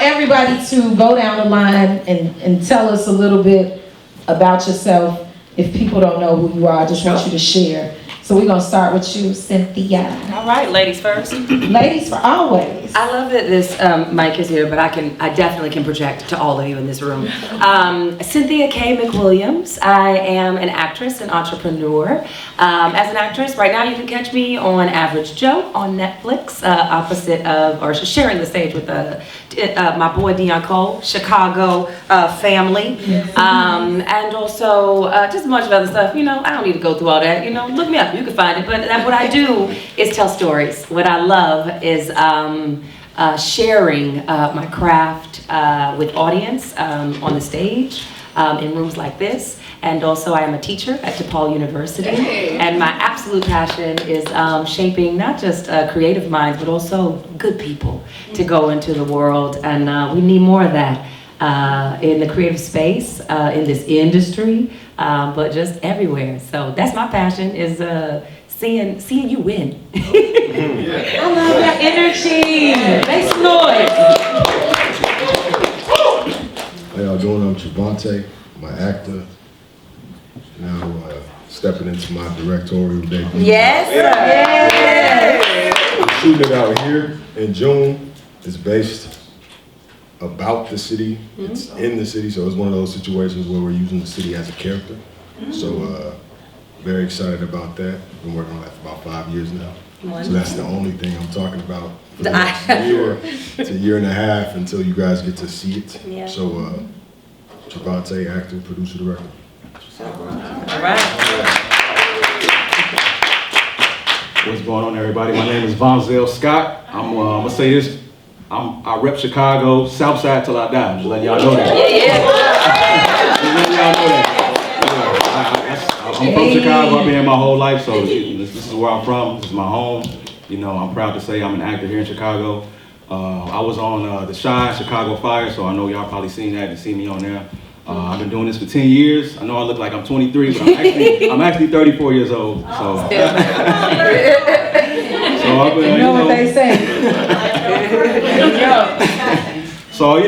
everybody to go down the line and tell us a little bit about yourself. If people don't know who you are, I just want you to share. So we're going to start with you, Cynthia. All right, ladies first. Ladies for always. I love that this mic is here, but I definitely can project to all of you in this room. Cynthia K. McWilliams. I am an actress and entrepreneur. As an actress, right now you can catch me on Average Joe on Netflix, sharing the stage with my boy Dion Cole, Chicago family, and also just a bunch of other stuff. I don't need to go through all that. Look me up. You can find it, but what I do is tell stories. What I love is sharing my craft with audience on the stage, in rooms like this. And also I am a teacher at DePaul University. And my absolute passion is shaping not just creative minds, but also good people to go into the world. And we need more of that in the creative space, in this industry, but just everywhere. So that's my passion, is seeing you win. I love that energy. Make some noise. How y'all doing? I'm Trevante, my actor. Now stepping into my directorial debut. Yes. I'm shooting it out here in June. It's based about the city. It's in the city, so it's one of those situations where we're using the city as a character. So very excited about that. Been working on that for about 5 years now. So that's the only thing I'm talking about for the next year to year and a half until you guys get to see it. Yeah. So Trevante, actor, producer, director. All right. What's going on, everybody? My name is Vonzell Scott. I'm gonna say this. I rep Chicago, South Side till I die. Just letting y'all know that. Just letting y'all know that. I'm from Chicago. I've been here my whole life, so this is where I'm from. This is my home. I'm proud to say I'm an actor here in Chicago. I was on The Shine, Chicago Fire, so I know y'all probably seen that and seen me on there. I've been doing this for 10 years. I know I look like I'm 23, but I'm actually 34 years old. So, I've been, you know what they say. So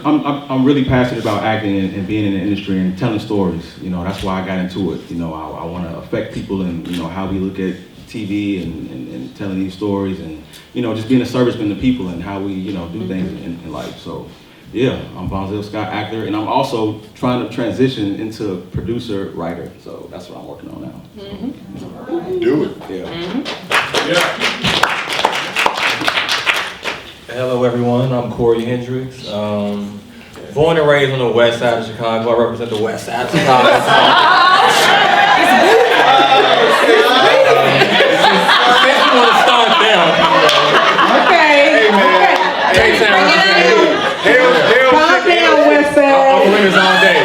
I'm really passionate about acting and being in the industry and telling stories. That's why I got into it. I want to affect people and how we look at TV and telling these stories and just being a serviceman to people and how we do things in life. So. Yeah, I'm Vonzell Scott, actor, and I'm also trying to transition into producer, writer. So that's what I'm working on now. Do it. Yeah. Hello, everyone. I'm Corey Hendricks. Born and raised on the west side of Chicago. I represent the west side of Chicago. Since you want to start there. Calm down, West Side. I'm winners all day.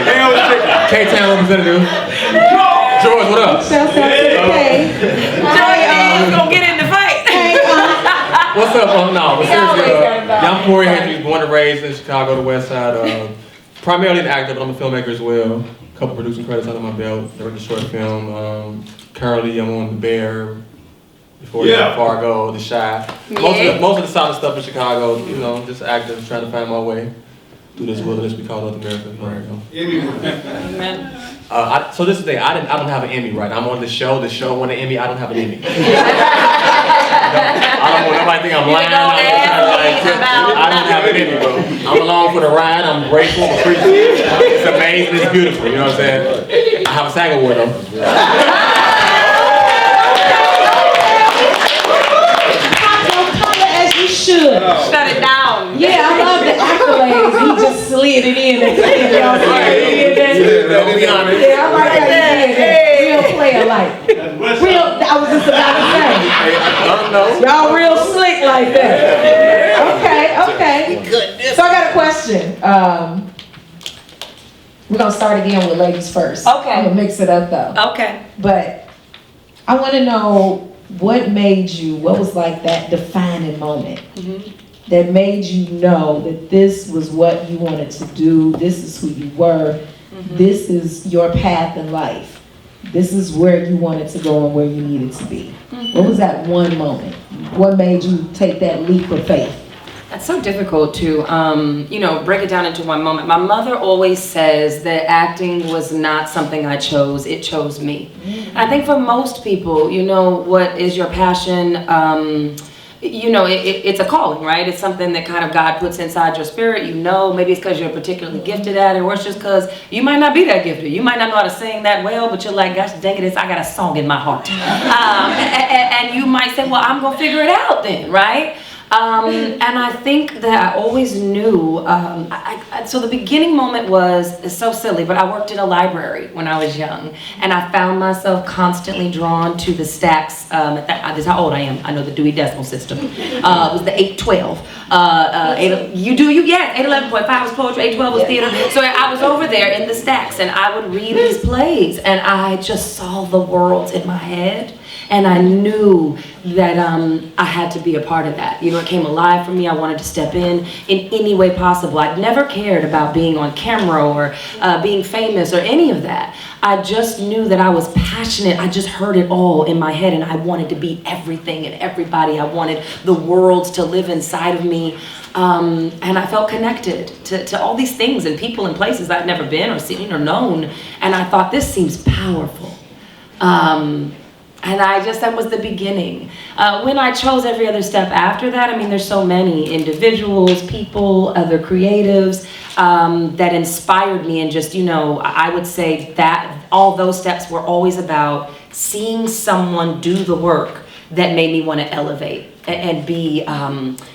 K-Town representative. George, what up? Shout out to the K. George, gonna get in the fight. What's up? No, but seriously, I'm Corey Hendricks, born and raised in Chicago, the west side. Primarily an actor, but I'm a filmmaker as well. A couple producing credits under my belt. Directed a short film. Currently, I'm on The Bear. Before that, Fargo, The Shy. Most of the solid stuff in Chicago, just active, trying to find my way through this wilderness we call North America. So this is the thing, I don't have an Emmy, right? I'm on the show won an Emmy, I don't have an Emmy. I don't want nobody to think I'm lying. I don't have an Emmy, bro. I'm along for the ride, I'm grateful, I'm appreciative. It's amazing, it's beautiful, you know what I'm saying? I have a SAG award though. Should. Shut it down. Yeah, I love the accolades. He just slid it in. Yeah, I like how you did that. Real player like. I was just about to say. Y'all real slick like that. Okay. So I got a question. We're going to start again with ladies first. Okay. I'm going to mix it up though. Okay. But I want to know what was like that defining moment that made you know that this was what you wanted to do, this is who you were, this is your path in life, this is where you wanted to go and where you needed to be. What was that one moment? What made you take that leap of faith? It's so difficult to, break it down into one moment. My mother always says that acting was not something I chose, it chose me. And I think for most people, what is your passion? It's a calling, right? It's something that kind of God puts inside your spirit. Maybe it's because you're particularly gifted at it, or it's just because you might not be that gifted. You might not know how to sing that well, but you're like, gosh dang it, I got a song in my heart. And you might say, well, I'm going to figure it out then, right? And I think that I always knew, so the beginning moment it's so silly, but I worked in a library when I was young, and I found myself constantly drawn to the stacks, this is how old I am, I know the Dewey Decimal System, it was the 812, 811.5 was poetry, 812 was theater, so I was over there in the stacks, and I would read these plays, and I just saw the worlds in my head. And I knew that I had to be a part of that. It came alive for me. I wanted to step in any way possible. I'd never cared about being on camera or being famous or any of that. I just knew that I was passionate. I just heard it all in my head, and I wanted to be everything and everybody. I wanted the worlds to live inside of me. And I felt connected to all these things and people and places I'd never been or seen or known. And I thought, this seems powerful. And that was the beginning. When I chose every other step after that, there's so many individuals, people, other creatives that inspired me. And just, I would say that all those steps were always about seeing someone do the work that made me want to elevate and be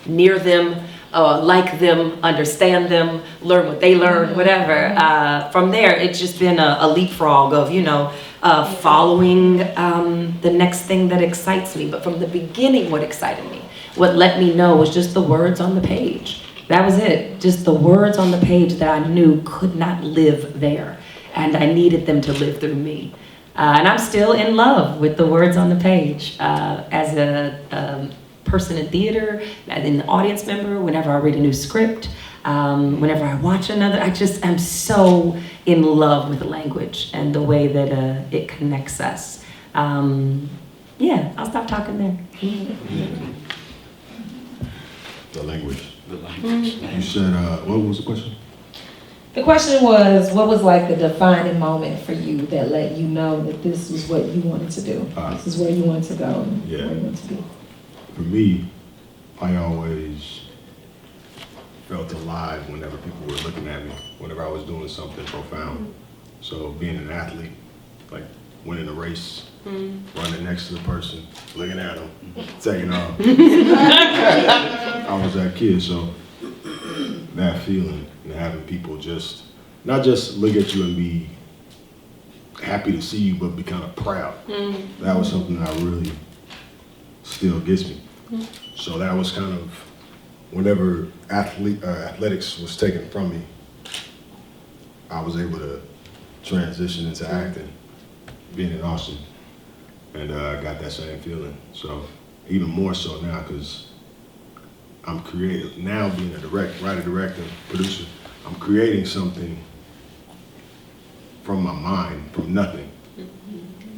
near them, like them, understand them, learn what they learn, whatever. From there, it's just been a leapfrog of, following the next thing that excites me. But from the beginning, what excited me, what let me know was just the words on the page. That was it. Just the words on the page that I knew could not live there. And I needed them to live through me. And I'm still in love with the words on the page. As a person in theater, as an audience member, whenever I read a new script, whenever I watch another, I just am so in love with the language and the way that it connects us. I'll stop talking there. The language. You said, what was the question? The question was, what was like the defining moment for you that let you know that this was what you wanted to do? This is where you wanted to go and where you wanted to be. For me, I always felt alive whenever people were looking at me, whenever I was doing something profound. So being an athlete, like winning a race, running next to the person, looking at them, taking off. I was that kid, so that feeling and having people not just look at you and be happy to see you, but be kind of proud. That was something that really still gets me. So that was kind of, whenever athletics was taken from me, I was able to transition into acting, being in Austin, and I got that same feeling. So even more so now, because I'm creative now, being a writer, director, producer. I'm creating something from my mind, from nothing,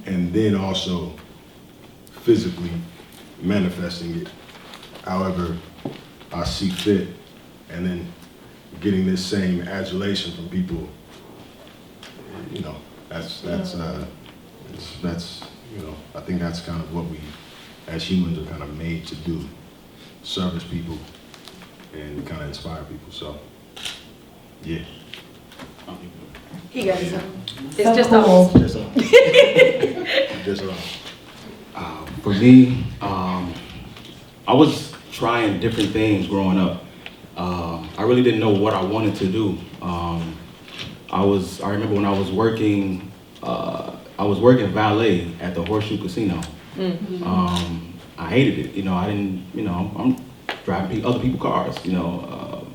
and then also physically manifesting it however I see fit, and then getting this same adulation from people. That's I think that's kind of what we as humans are kind of made to do, service people and kind of inspire people. So yeah. He got something. It's So just cool. Just For me, I was trying different things growing up. I really didn't know what I wanted to do. I remember when I was working valet at the Horseshoe Casino. I hated it. I'm driving other people's cars. People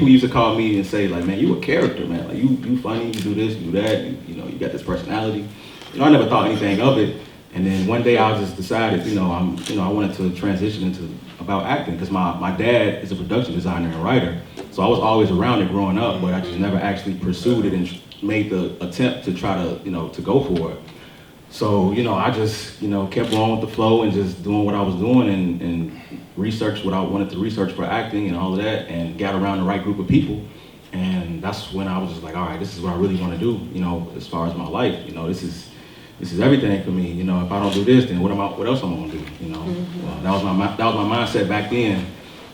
used to call me and say, like, man, you a character, man. Like, you funny, you do this, you do that. You got this personality. I never thought anything of it. And then one day I just decided, I wanted to transition into about acting, because my dad is a production designer and writer. So I was always around it growing up, but I just never actually pursued it and made the attempt to try to, to go for it. So, I just, kept going with the flow and just doing what I was doing, and researched what I wanted to research for acting and all of that, and got around the right group of people. And that's when I was just like, all right, this is what I really want to do, you know, as far as my life. You know, this is everything for me. You know, if I don't do this, then what else am I gonna do? You know, well, that was my mindset back then.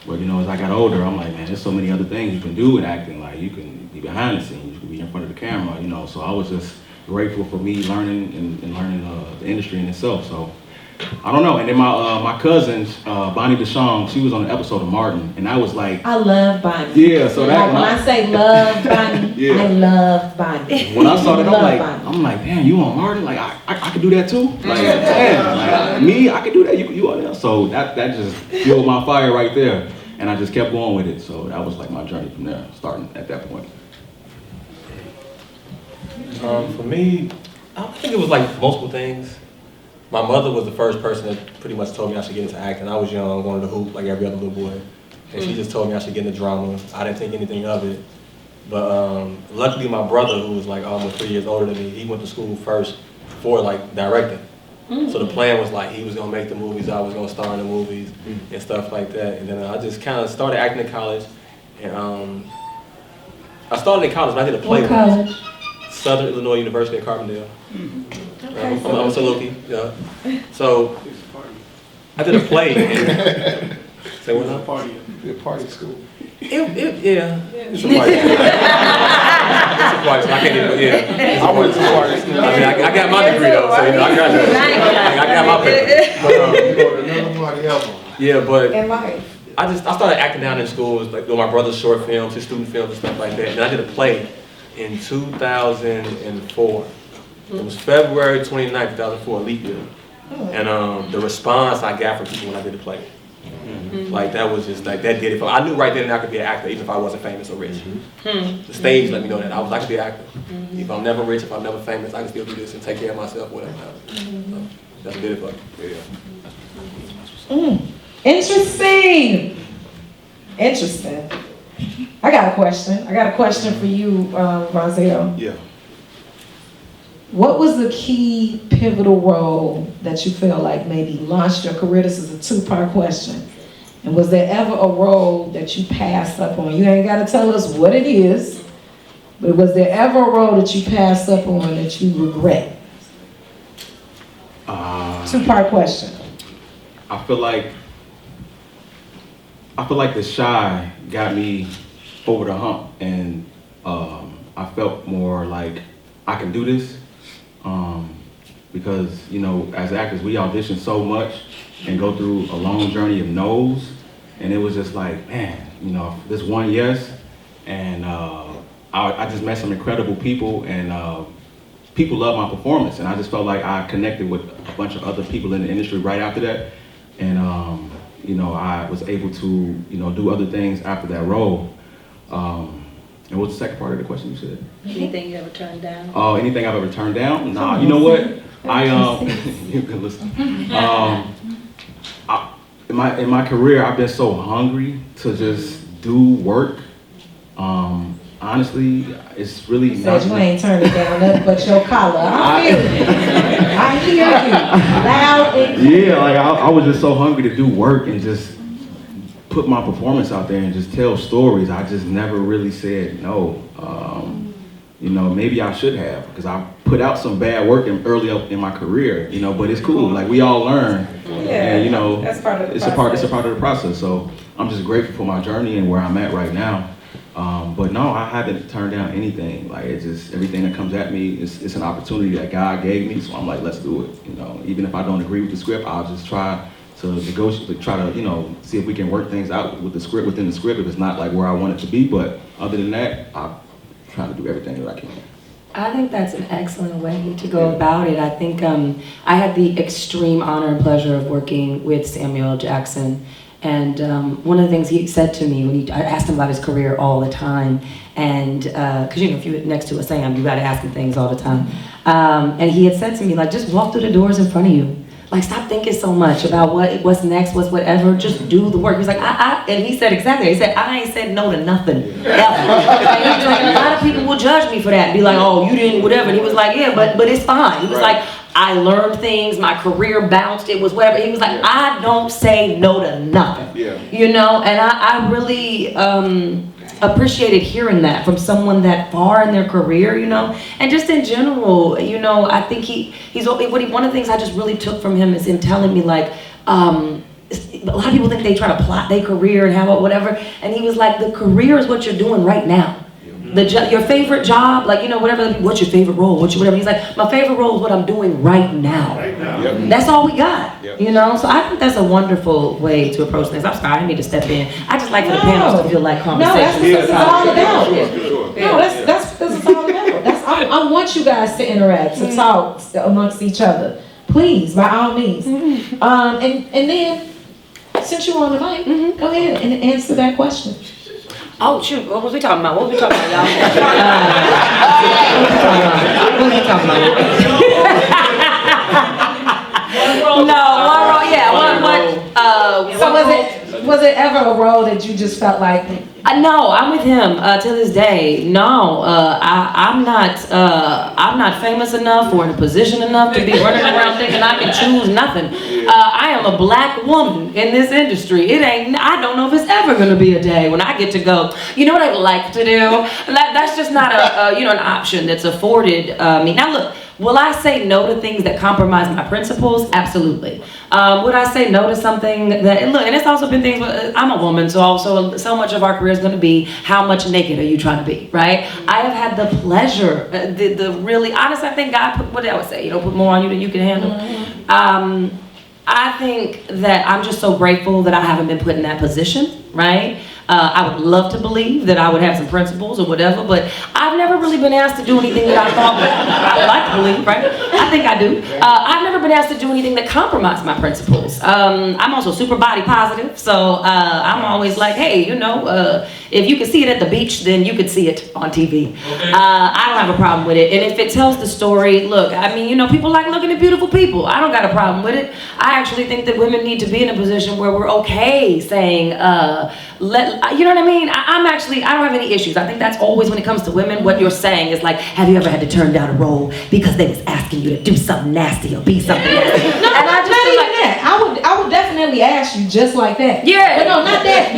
But you know, as I got older, I'm like, man, there's so many other things you can do in acting. Like you can be behind the scenes, you can be in front of the camera. You know, so I was just grateful for me learning and learning the industry in itself. So I don't know. And then my cousin Bonnie DeShong, she was on an episode of Martin, and I was like, I love Bonnie. Yeah, so that when I say love Bonnie, Yeah. I love Bonnie. when I saw that, Bonnie. I'm like, damn, you on Martin? Like I could do that too. Like damn, like, me, I could do that. You on there? So that just fueled my fire right there, and I just kept going with it. So that was like my journey from there, starting at that point. For me, I think it was like multiple things. My mother was the first person that pretty much told me I should get into acting. I was young, wanted to hoop like every other little boy. And she just told me I should get into drama. I didn't think anything of it. But luckily my brother, who was like almost 3 years older than me, he went to school first for like directing. So the plan was like he was gonna make the movies, I was gonna star in the movies and stuff like that. And then I just kind of started acting in college. And I started in college, but I did a play. What college? Southern Illinois University in Carbondale. I'm a Saluki, yeah. So I did a play. And, say what now? Party school. Yeah. It's a party. It's a party. So I can't even. Yeah. I went to party school. I mean, I got my degree though, so you know, I got my paper. Another party ever. Yeah, but In life. I started acting down in schools, like doing my brother's short films, his student films and stuff like that. And I did a play in 2004. It was February 29th, 2004, leap year. And the response I got from people when I did the play, like that was just like, that did it for me. I knew right then that I could be an actor, even if I wasn't famous or rich. The stage let me know that I could be an actor. If I'm never rich, if I'm never famous, I can still do this and take care of myself, whatever. So that's what did it for me. Yeah. Interesting. I got a question for you, Vonzell. Yeah. What was the key pivotal role that you feel like maybe launched your career? This is a two-part question. And was there ever a role that you passed up on? You ain't got to tell us what it is, but was there ever a role that you passed up on that you regret? Two-part question. I feel like the Shy got me over the hump, and I felt more like I can do this, because you know, as actors we audition so much and go through a long journey of no's, and it was just like, man, you know, this one yes, and I just met some incredible people, and people love my performance, and I just felt like I connected with a bunch of other people in the industry right after that, and you know, I was able to, you know, do other things after that role. And what's the second part of the question you said? Anything you ever turned down? Oh, anything I've ever turned down? Nah, you know what? You can listen. In my career, I've been so hungry to just do work. Honestly, it's really Said you ain't turned it down, nothing but your collar. I feel it. I hear you. Loud and clear. Yeah, like I was just so hungry to do work and just put my performance out there and just tell stories. I just never really said no. You know, maybe I should have, because I put out some bad work early up in my career. You know, but it's cool. Like we all learn, and you know, that's part of the it's a part of the process. So I'm just grateful for my journey and where I'm at right now. But no, I haven't turned down anything. Like it's just everything that comes at me. It's an opportunity that God gave me. So I'm like, let's do it. You know, even if I don't agree with the script, I'll just try to negotiate, try to, you know, see if we can work things out with the script, within the script, if it's not like where I want it to be. But other than that, I'm trying to do everything that I can. I think that's an excellent way to go about it. I think I had the extreme honor and pleasure of working with Samuel L. Jackson. And one of the things he said to me I asked him about his career all the time, and because you know, if you're next to a Sam, you got to ask him things all the time. And he had said to me, like, just walk through the doors in front of you. Like, stop thinking so much about what's next, what's whatever. Just do the work. He was like, and he said exactly. He said, I ain't said no to nothing ever. And he was like, a lot of people will judge me for that and be like, oh, you didn't, whatever. And he was like, yeah, but it's fine. He was like, I learned things, my career bounced, it was whatever. He was like, I don't say no to nothing. You know, and I really appreciated hearing that from someone that far in their career, you know, and just in general, you know, I think one of the things I just really took from him is him telling me like, a lot of people think they try to plot their career and have whatever, and he was like, the career is what you're doing right now. Your favorite job, like, you know, whatever, what's your favorite role, whatever. He's like, my favorite role is what I'm doing right now. That's all we got, you know? So I think that's a wonderful way to approach things. I'm sorry, I didn't need to step in. I just like for the panels to feel like conversation. No, that's what it's all about. No, that's what it's all about. I want you guys to interact, to talk amongst each other. Please, by all means. And then, since you're on the mic, go ahead and answer that question. Oh shoot, what was we talking about? Y'all? What was we talking about? No, one role, yeah, So was it ever a role that you just felt like? No, I'm with him to this day. No, I'm not famous enough or in a position enough to be running around thinking I can choose nothing. I am a black woman in this industry. I don't know if it's ever going to be a day when I get to go, you know what I'd like to do? That's just not an option that's afforded me. Now look, will I say no to things that compromise my principles? Absolutely. Would I say no to something that, look, and it's also been things, I'm a woman, so much of our career is going to be how much naked are you trying to be, right? I have had the pleasure, the really honest, I think God put, what I would say, put more on you than you can handle. I think that I'm just so grateful that I haven't been put in that position, right? I would love to believe that I would have some principles or whatever, but I've never really been asked to do anything that I thought I would like to believe, right? I think I do. I've never been asked to do anything that compromised my principles. I'm also super body positive, so I'm always like, hey, if you can see it at the beach, then you could see it on TV. I don't have a problem with it, and if it tells the story, look, I mean, people like looking at beautiful people. I don't got a problem with it. I actually think that women need to be in a position where we're okay saying, you know what I mean? I don't have any issues. I think that's always when it comes to women, what you're saying is like, have you ever had to turn down a role because they was asking you to do something nasty or be something nasty? No, and I just not even that. I would definitely ask you just like that. Yeah. But no, not that.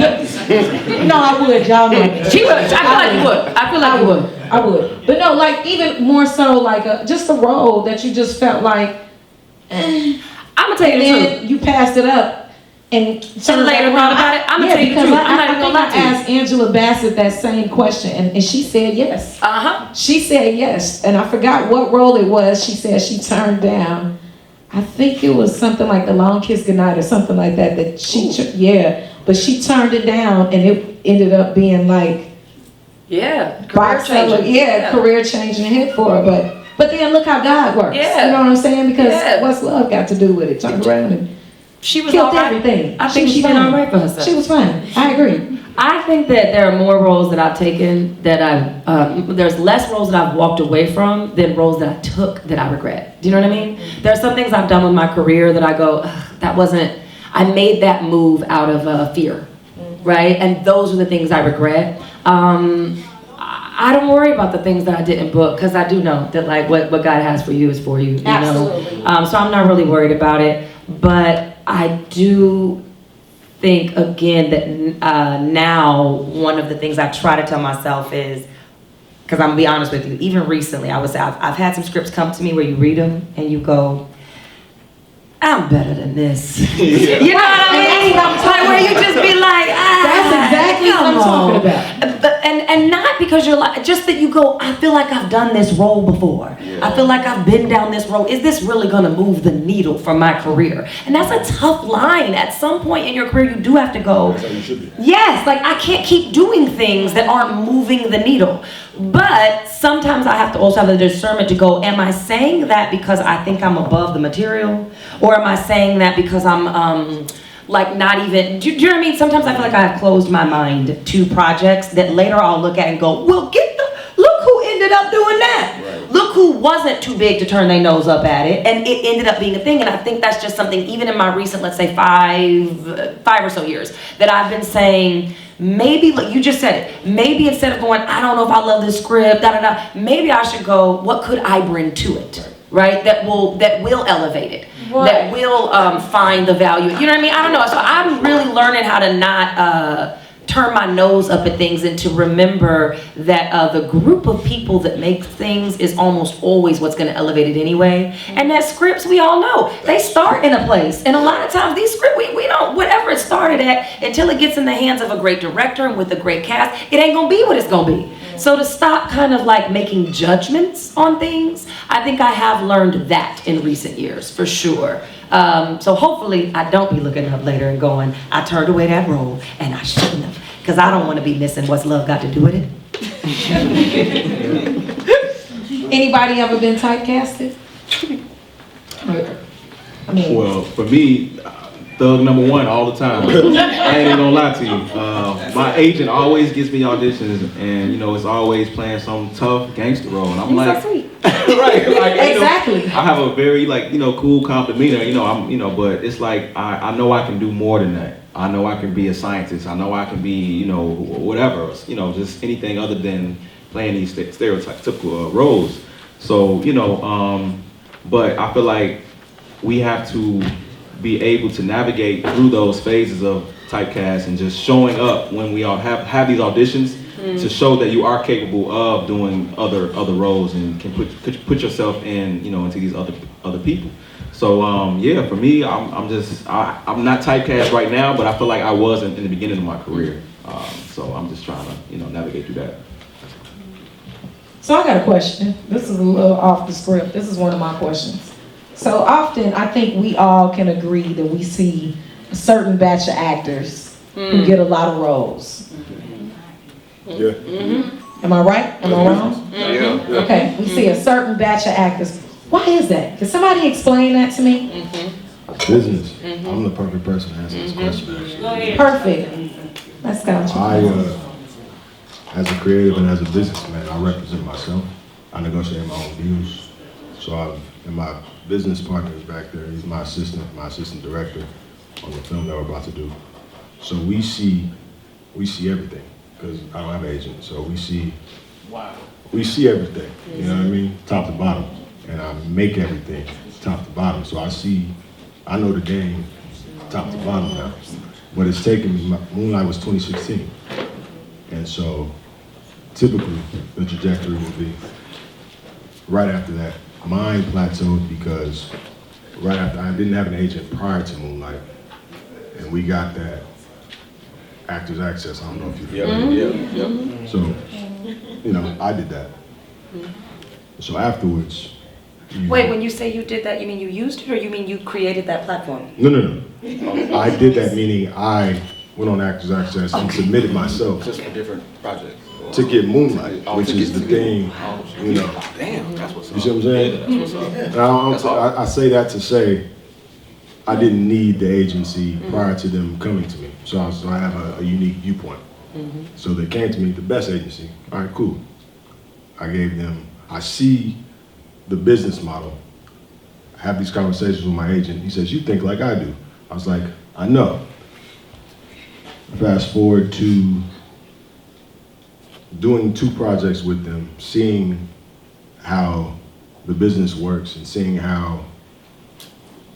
No, I would. Y'all know. She would. I feel like you would. I feel like you would. I would. But no, like even more so like just a role that you just felt like, I'm gonna tell you the truth. You passed it up. And later on about it, I'm gonna tell you the truth. I'm not even gonna lie to you. I asked Angela Bassett that same question, and she said yes. She said yes, and I forgot what role it was. She said she turned down. I think it was something like The Long Kiss Goodnight or something like that. But she turned it down, and it ended up being like career changing. Career changing hit for her. But then look how God works. Yeah. You know what I'm saying? Because what's love got to do with it? Turned around and she was killed all right. everything. I think she did all right for herself. She was fine. I agree. I think that there are more roles that I've taken that there's less roles that I've walked away from than roles that I took that I regret. Do you know what I mean? There are some things I've done with my career that I go, I made that move out of fear, right? And those are the things I regret. I don't worry about the things that I didn't book because I do know that like what God has for you is for you. Absolutely. So I'm not really worried about it, but I do think again that now one of the things I try to tell myself is, because I'm gonna be honest with you, even recently I would say I've had some scripts come to me where you read them and you go, I'm better than this. You know what I mean? Like where you just be like, that's exactly what I'm talking about. And not because you're like, just that you go, I feel like I've done this role before. I feel like I've been down this road. Is this really gonna move the needle for my career? And that's a tough line. At some point in your career, you do have to go, that's how you should be. Yes, like I can't keep doing things that aren't moving the needle. But sometimes I have to also have the discernment to go, am I saying that because I think I'm above the material? Or am I saying that because I'm like not even, do you know what I mean? Sometimes I feel like I have closed my mind to projects that later I'll look at and go, well, look who ended up doing that. Right. Look who wasn't too big to turn their nose up at it, and it ended up being a thing. And I think that's just something, even in my recent, let's say 5 or so years, that I've been saying, maybe, like you just said it, maybe instead of going, I don't know if I love this script, maybe I should go, what could I bring to it? right? That will elevate it, Right. that will find the value. You know what I mean? I don't know. So I'm really learning how to not turn my nose up at things and to remember that the group of people that make things is almost always what's going to elevate it anyway. And that scripts, we all know, they start in a place. And a lot of times these scripts, we don't, whatever it started at, until it gets in the hands of a great director and with a great cast, it ain't going to be what it's going to be. So to stop kind of like making judgments on things, I think I have learned that in recent years, for sure. So hopefully I don't be looking up later and going, I turned away that role and I shouldn't have, because I don't want to be missing what's love got to do with it. Anybody ever been typecasted? I mean, Well, for me, thug number one all the time. I ain't even gonna lie to you. My agent always gives me auditions, and you know, it's always playing some tough gangster role, and I'm You're like, so sweet. right, like, exactly. You know, I have a very cool, calm demeanor. But it's like I know I can do more than that. I know I can be a scientist. I know I can be, whatever. Just anything other than playing these stereotypical roles. So but I feel like we have to be able to navigate through those phases of typecast and just showing up when we all have these auditions to show that you are capable of doing other roles and can put yourself in into these other people. So for me, I'm not typecast right now, but I feel like I was in the beginning of my career. So I'm just trying to navigate through that. So I got a question. This is a little off the script. This is one of my questions. So often I think we all can agree that we see a certain batch of actors who get a lot of roles. Yeah. Am I right? Am I wrong? Yeah. Okay, we see a certain batch of actors. Why is that? Can somebody explain that to me? Business. I'm the perfect person to answer this question, actually. Perfect. Let's go. As a creative and as a businessman, I represent myself. I negotiate my own deals. So and my business partner is back there. He's my assistant director on the film that we're about to do. So we see everything, because I don't have an agent. So we see everything, you know what I mean? Top to bottom. And I make everything top to bottom. So I know the game top to bottom now. But it's taken me, Moonlight was 2016. And so typically the trajectory will be right after that. Mine plateaued because right after, I didn't have an agent prior to Moonlight. And we got that Actors Access. I don't know if you've heard of it. So, I did that. So afterwards, Wait, when you say you did that, you mean you used it or you mean you created that platform? No. I did that, meaning I went on Actors Access and submitted myself Just for different projects. to get Moonlight, which is the thing, Damn, that's what's up. You see what I'm saying? Yeah, that's what's up. I say that to say I didn't need the agency prior to them coming to me. So I have a unique viewpoint. So they came to me, the best agency. All right, cool. I see the business model. I have these conversations with my agent. He says, you think like I do. I was like, I know. Fast forward to doing 2 projects with them, seeing how the business works and seeing how,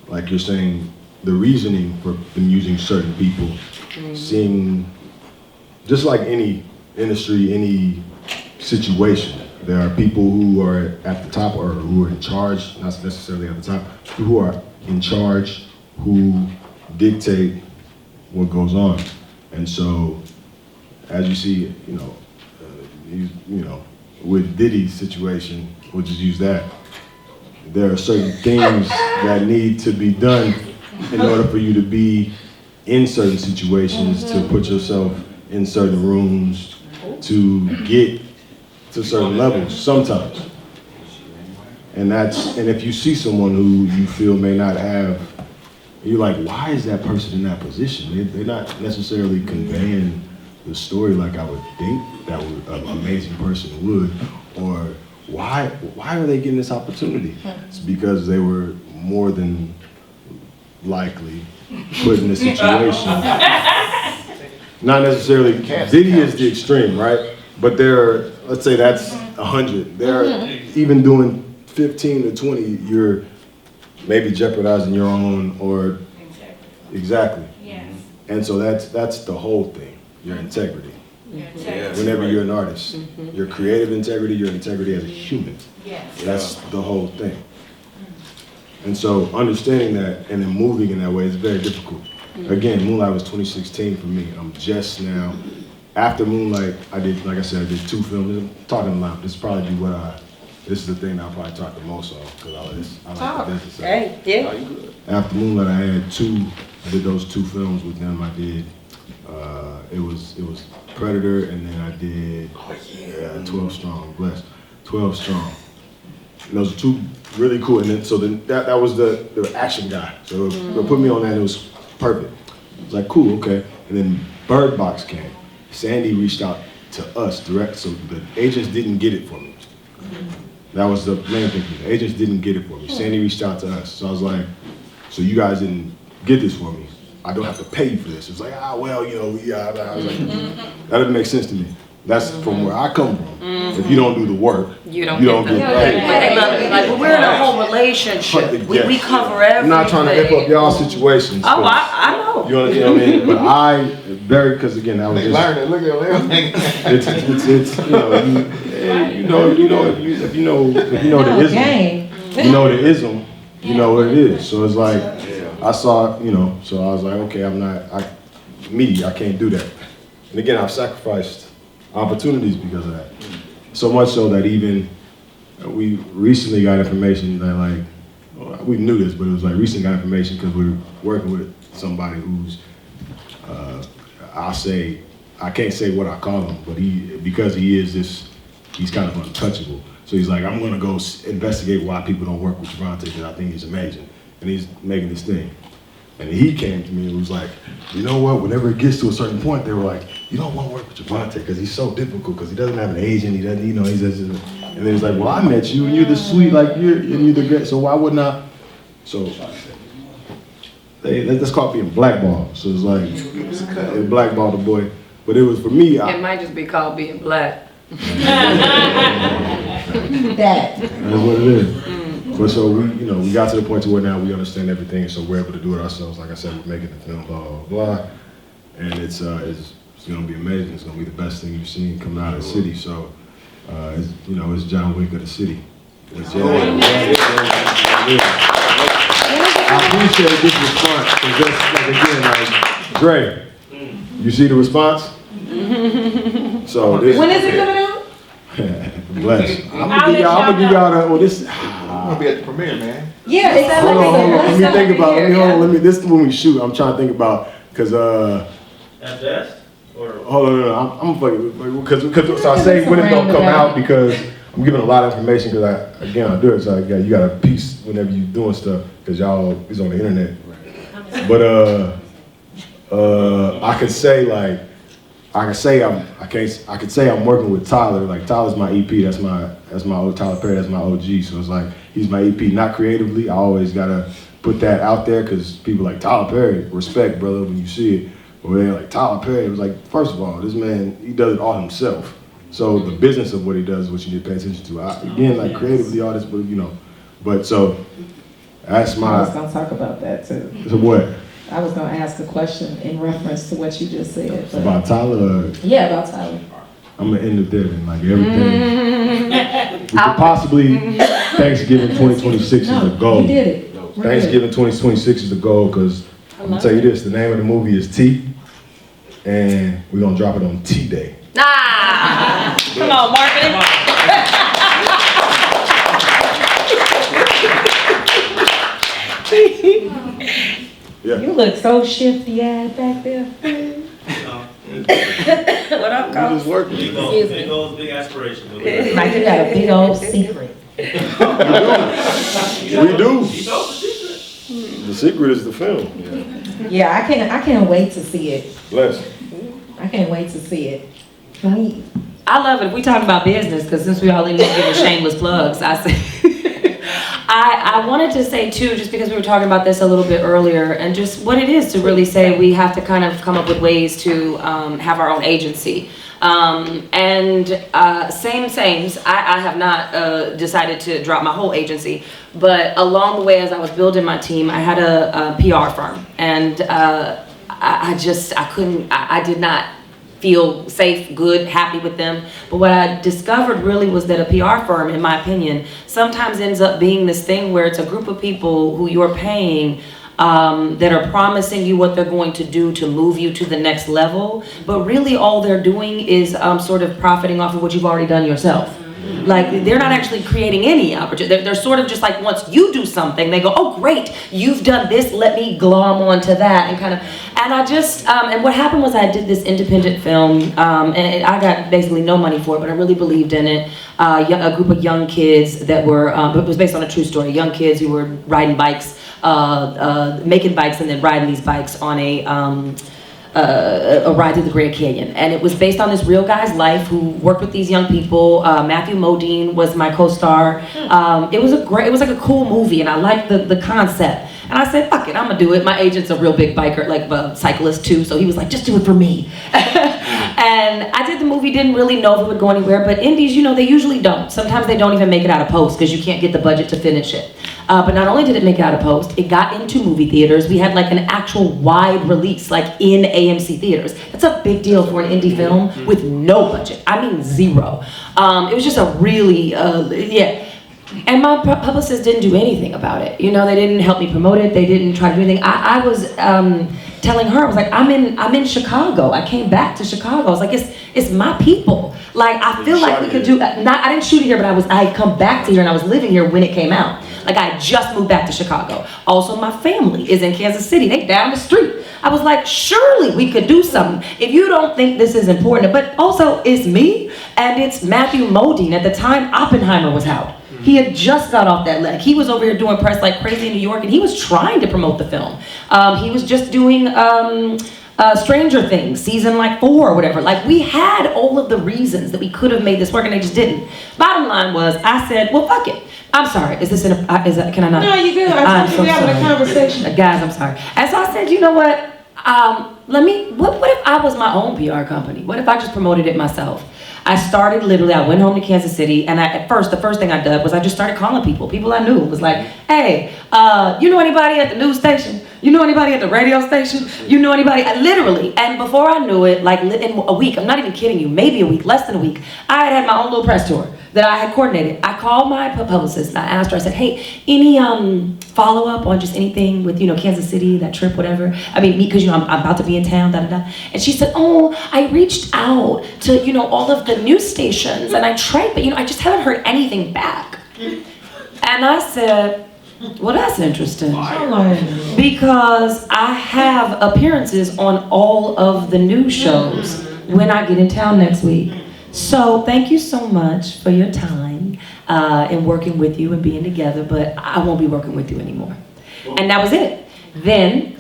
like you're saying, the reasoning for them using certain people, seeing, just like any industry, any situation, there are people who are at the top or who are in charge, not necessarily at the top, people who are in charge, who dictate what goes on. And so, as you see, with Diddy's situation, we'll just use that. There are certain things that need to be done in order for you to be in certain situations, to put yourself in certain rooms, to get to certain levels sometimes. And if you see someone who you feel may not have, you're like, why is that person in that position? They're not necessarily conveying the story like I would think that an amazing person would, or why are they getting this opportunity? It's because they were more than likely put in a situation. Not necessarily, Diddy is the extreme, right? But let's say that's 100. They're even doing 15 to 20, you're maybe jeopardizing your own or exactly. Yes. And so that's the whole thing, your integrity. Yes. Whenever you're an artist, your creative integrity, your integrity as a human. Yes. That's the whole thing. And so understanding that and then moving in that way is very difficult. Again, Moonlight was 2016 for me. I'm just now, after Moonlight, I did, like I said, I did 2 films. I'm talking a lot. This is probably this is the thing that I'll probably talk the most on, because I like the business. Hey, yeah. After Moonlight, I had 2, I did those 2 films with them. I did, it was Predator, and then I did 12 Strong, blessed, 12 Strong. And those are 2 really cool, and then so then that was the action guy. So they put me on that, and it was perfect. It was like, cool, okay. And then Bird Box came. Sandy reached out to us direct, so the agents didn't get it for me. That was the main thing. The agents didn't get it for me. Sandy reached out to us. So I was like, so you guys didn't get this for me. I don't have to pay you for this. It's like, well, yeah. I was like, that doesn't make sense to me. That's from where I come from. If you don't do the work, You don't get get paid. But they love it. Like, well, we're in a whole relationship. We cover everything. I'm not trying to hip up y'all situations. Oh, I know. You understand what I mean? But I because again, I was just learning. Look at them. it's if you know the ism, Game. you know the ism, you know what it is. So it's like I saw, so I was like, okay, I can't do that. And again, I've sacrificed opportunities because of that. So much so that even we recently got information that we knew this, but it was like recently got information because we were working with somebody who's, I can't say what I call him, but because he is this, he's kind of untouchable. So he's like, I'm gonna go investigate why people don't work with Trevante because I think he's amazing. And he's making this thing. And he came to me and was like, you know what, whenever it gets to a certain point, they were like, you don't want to work with Trevante because he's so difficult because he doesn't have an agent, he doesn't, he's just, and then he's like, well, I met you and you're the sweet, you're the great, so why wouldn't I? So let's call it being blackballed. So it's like, they blackballed the boy. But it was for me. It might just be called being black. That. That's what it is. But so we got to the point to where now we understand everything, so we're able to do it ourselves. Like I said, we're making the film, blah, blah, blah. And it's gonna be amazing. It's gonna be the best thing you've seen coming out of the city. So, it's John Wick of the city. It's I appreciate this response. Just again, Dre, you see the response? So When is it coming out? Bless. I'm gonna give y'all this. I'm gonna be at the premiere, man. Yeah, it's Hold on. Let me think about it. This is when we shoot. I'm trying to think about, because, At best? Or hold on, I'm fucking, because, so I say when it's gonna come out because I'm giving a lot of information because I do it, so you got a piece whenever you're doing stuff, because y'all is on the internet. But, I could say I could say I'm working with Tyler. Like Tyler's my EP. That's my old Tyler Perry. That's my OG. So it's like he's my EP. Not creatively. I always gotta put that out there because people like Tyler Perry, respect, brother, when you see it. But they're like Tyler Perry. It was like, first of all, this man, he does it all himself. So the business of what he does is what you need to pay attention to. Again, like creatively, all this, but so that's I was my. gonna talk about that too. So what? I was gonna ask a question in reference to what you just said. But About Tyler. yeah, about Tyler. I'm gonna end it there then, like everything. We could possibly, Thanksgiving 2026 is the goal. You did it. Thanksgiving 2026 is the goal, because I'm gonna tell you this, the name of the movie is T, and we're gonna drop it on T-Day. Come on, marketing. Yeah. You look so shifty-eyed back there. What up, We Carl? just working. Big goals, big aspirations. Like you got a big old secret. We do. The secret is the film. Yeah, I can't wait to see it. Bless. I can't wait to see it. Can we? I love it. We talk about business because since we all even giving shameless plugs, I say. I wanted to say too, just because we were talking about this a little bit earlier, and just what it is to really say we have to kind of come up with ways to have our own agency. Sames. I have not decided to drop my whole agency, but along the way, as I was building my team, I had a PR firm, and I did not feel safe, good, happy with them. But what I discovered really was that a PR firm, in my opinion, sometimes ends up being this thing where it's a group of people who you're paying that are promising you what they're going to do to move you to the next level, but really all they're doing is sort of profiting off of what you've already done yourself. Like, they're not actually creating any opportunity. They're sort of just like, once you do something, they go, oh great, you've done this, let me glom onto that, and I just, and what happened was I did this independent film, and I got basically no money for it, but I really believed in it. A group of young kids that were, it was based on a true story, young kids who were riding bikes, making bikes and then riding these bikes on a ride through the Grand Canyon. And it was based on this real guy's life who worked with these young people. Matthew Modine was my co-star. It was like a cool movie, and I liked the concept. And I said, fuck it, I'm gonna do it. My agent's a real big biker, like a cyclist too, so he was like, just do it for me. And I did the movie, didn't really know if it would go anywhere, but indies, they usually don't. Sometimes they don't even make it out of post because you can't get the budget to finish it. But not only did it make it out of post, it got into movie theaters. We had like an actual wide release, like in AMC theaters. That's a big deal for an indie film with no budget. I mean, zero. It was just a really, And my publicist didn't do anything about it. They didn't help me promote it. They didn't try to do anything. I was telling her, I was like, I'm in Chicago. I came back to Chicago. I was like, it's my people. Like, I feel like we could do, I didn't shoot it here, but I had come back to here and I was living here when it came out. Like, I had just moved back to Chicago. Also, my family is in Kansas City. They down the street. I was like, surely we could do something. If you don't think this is important, but also it's me and it's Matthew Modine. At the time, Oppenheimer was out. He had just got off that leg. He was over here doing press like crazy in New York, and he was trying to promote the film. He was just doing Stranger Things, season 4 or whatever. Like, we had all of the reasons that we could have made this work, and they just didn't. Bottom line was, I said, well, fuck it. I'm sorry. Can I not? No, you good. I told you we're having a conversation. Guys, I'm sorry. And so I said, you know what? What if I was my own PR company? What if I just promoted it myself? I started literally, I went home to Kansas City, and the first thing I did was I just started calling people I knew. It was like, hey, you know anybody at the news station? You know anybody at the radio station? You know anybody? Literally, and before I knew it, like in a week, I'm not even kidding you, maybe a week, less than a week, I had my own little press tour that I had coordinated. I called my publicist and I asked her, I said, hey, any follow-up on just anything with, Kansas City, that trip, whatever? I mean, because, I'm about to be in town, da-da-da. And she said, oh, I reached out to, all of the news stations and I tried, but, I just haven't heard anything back. And I said, well, that's interesting. Because I have appearances on all of the news shows when I get in town next week. So thank you so much for your time and working with you and being together, but I won't be working with you anymore. And that was it. Then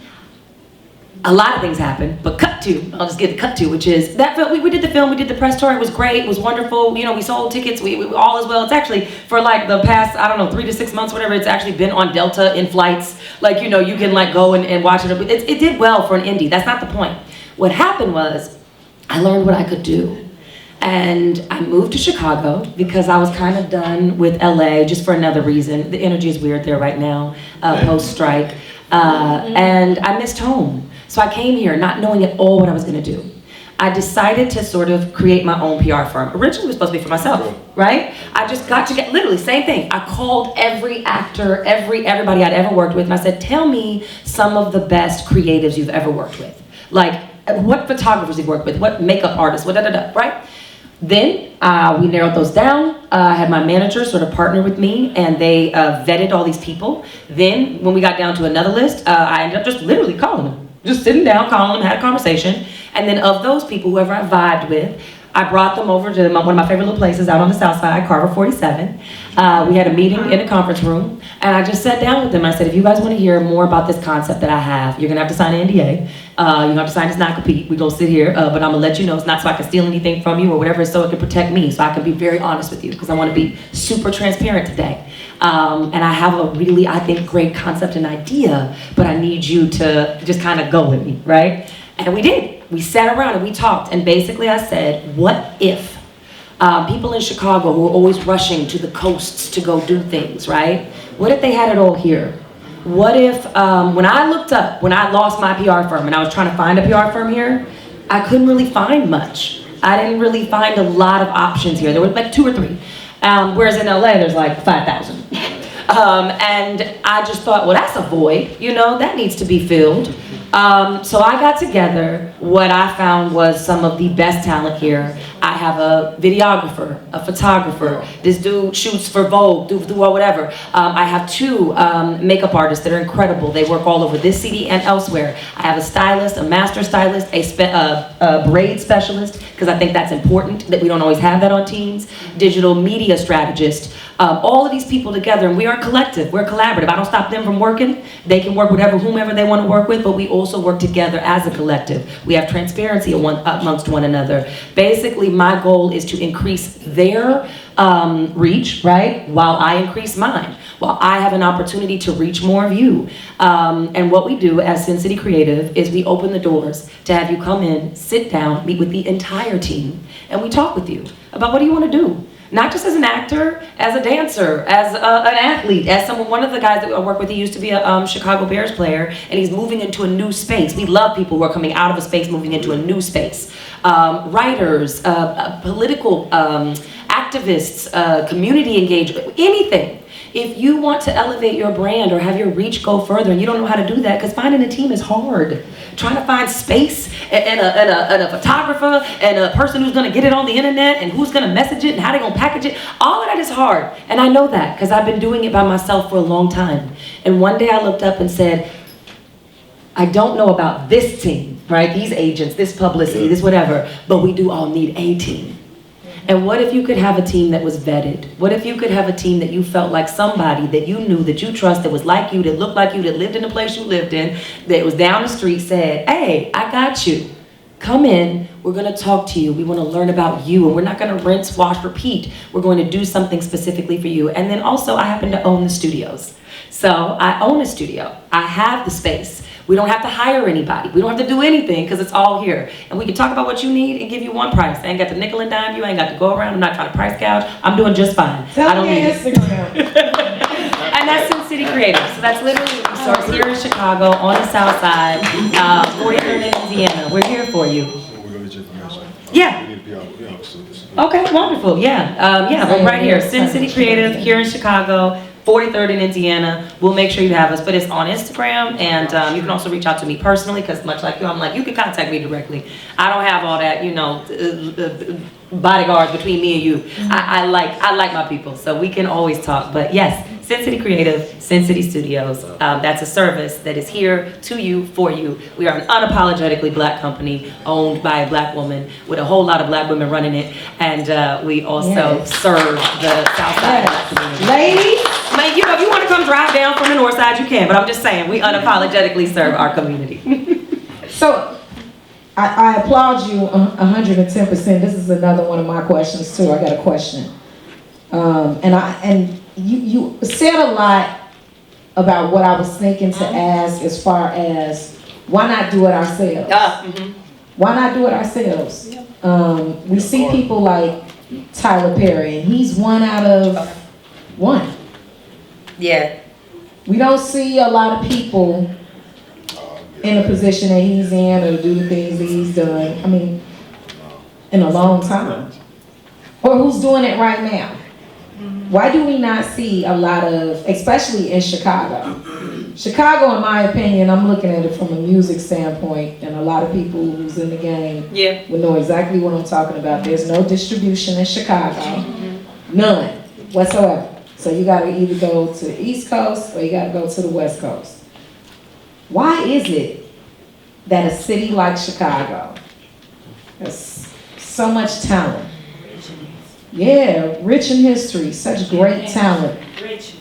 a lot of things happened, but I'll just get the cut to, which is that film, we did the film, we did the press tour, it was great, it was wonderful, we sold tickets, we all as well. It's actually for the past, 3 to 6 months, whatever, it's actually been on Delta in flights, you can go and watch it. It did well for an indie, that's not the point. What happened was, I learned what I could do. And I moved to Chicago because I was kind of done with LA just for another reason. The energy is weird there right now, post-strike. And I missed home. So I came here not knowing at all what I was gonna do. I decided to sort of create my own PR firm. Originally it was supposed to be for myself, right? I just got to get, literally same thing. I called every actor, everybody I'd ever worked with, and I said, tell me some of the best creatives you've ever worked with. Like, what photographers you've worked with, what makeup artists, what right? Then we narrowed those down. I had my manager sort of partner with me, and they vetted all these people. Then when we got down to another list, I ended up just literally calling them. Just sitting down, calling them, had a conversation. And then of those people, whoever I vibed with, I brought them over to one of my favorite little places out on the south side, Carver 47. We had a meeting in a conference room, and I just sat down with them. I said, if you guys want to hear more about this concept that I have, you're gonna have to sign an NDA. You're gonna have to sign this non-compete. We're gonna sit here, but I'm gonna let you know it's not so I can steal anything from you or whatever, it's so it can protect me, so I can be very honest with you, because I wanna be super transparent today. And I have a really, I think, great concept and idea, but I need you to just kind of go with me, right? And we did. we sat around and we talked, and basically I said, what if people in Chicago who are always rushing to the coasts to go do things, right? What if they had it all here? What if, when I looked up, when I lost my PR firm and I was trying to find a PR firm here, I couldn't really find much. I didn't really find a lot of options here. There were like 2 or 3. Whereas in LA, there's like 5,000. And I just thought, well, that's a void, you know, that needs to be filled. So I got together. What I found was some of the best talent here. I have a videographer, a photographer. This dude shoots for Vogue, do whatever. I have 2 makeup artists that are incredible. They work all over this city and elsewhere. I have a stylist, a master stylist, a braid specialist, because I think that's important, that we don't always have that on teams. Digital media strategist. All of these people together, and we are collective, we're collaborative. I don't stop them from working. They can work with whomever they want to work with, but we also work together as a collective. We have transparency amongst one another. Basically, my goal is to increase their reach, right, while I increase mine, while I have an opportunity to reach more of you. And what we do as Sin City Creative is we open the doors to have you come in, sit down, meet with the entire team, and we talk with you about what do you want to do. Not just as an actor, as a dancer, as an athlete, as someone. One of the guys that I work with, he used to be a Chicago Bears player, and he's moving into a new space. We love people who are coming out of a space, moving into a new space. Writers, political activists, community engagement, anything. If you want to elevate your brand or have your reach go further, and you don't know how to do that, because finding a team is hard. Trying to find space and a photographer and a person who's gonna get it on the internet and who's gonna message it and how they're gonna package it, all of that is hard. And I know that because I've been doing it by myself for a long time. And one day I looked up and said, I don't know about this team, right? These agents, this publicity, this whatever, but we do all need a team. And what if you could have a team that was vetted? What if you could have a team that you felt like somebody that you knew, that you trust, that was like you, that looked like you, that lived in the place you lived in, that was down the street, said, hey, I got you. Come in, we're gonna talk to you. We wanna learn about you, and we're not gonna rinse, wash, repeat. We're going to do something specifically for you. And then also, I happen to own the studios. So I own a studio. I have the space. We don't have to hire anybody. We don't have to do anything because it's all here. And we can talk about what you need and give you one price. I ain't got to nickel and dime you. I ain't got to go around. I'm not trying to price gouge. I'm doing just fine. I don't need it. And that's Sin City Creative. So that's literally a resource here in Chicago on the South Side, 43rd in Indiana. We're here for you. We're gonna get your information. Yeah. We need to be out soon. Okay, wonderful. Yeah, we're right here. Sin City Creative here in Chicago. 43rd in Indiana. We'll make sure you have us, but it's on Instagram, and you can also reach out to me personally, because much like you, I'm like, you can contact me directly. I don't have all that, you know, bodyguards between me and you. I like my people, so we can always talk. But yes, Sin City Creative, Sin City Studios. That's a service that is here to you, for you. We are an unapologetically Black company owned by a Black woman with a whole lot of Black women running it, and we also serve the South Side Black community. Ladies, Man, you know, if you want to come drive down from the north side, you can, but I'm just saying, we unapologetically serve our community. so I applaud you 110%. This is another one of my questions too. I got a question. And you said a lot about what I was thinking to ask, as far as why not do it ourselves? Why not do it ourselves? We see people like Tyler Perry, and he's 1 out of 1. Yeah. We don't see a lot of people in a position that he's in, or do the things that he's done, I mean, in a long time. Or who's doing it right now. Why do we not see a lot of, especially in Chicago? Chicago, in my opinion, I'm looking at it from a music standpoint, and a lot of people who's in the game will know exactly what I'm talking about. There's no distribution in Chicago. None whatsoever. So you gotta either go to the East Coast or you gotta go to the West Coast. Why is it that a city like Chicago has so much talent? Yeah, rich in history, such great talent.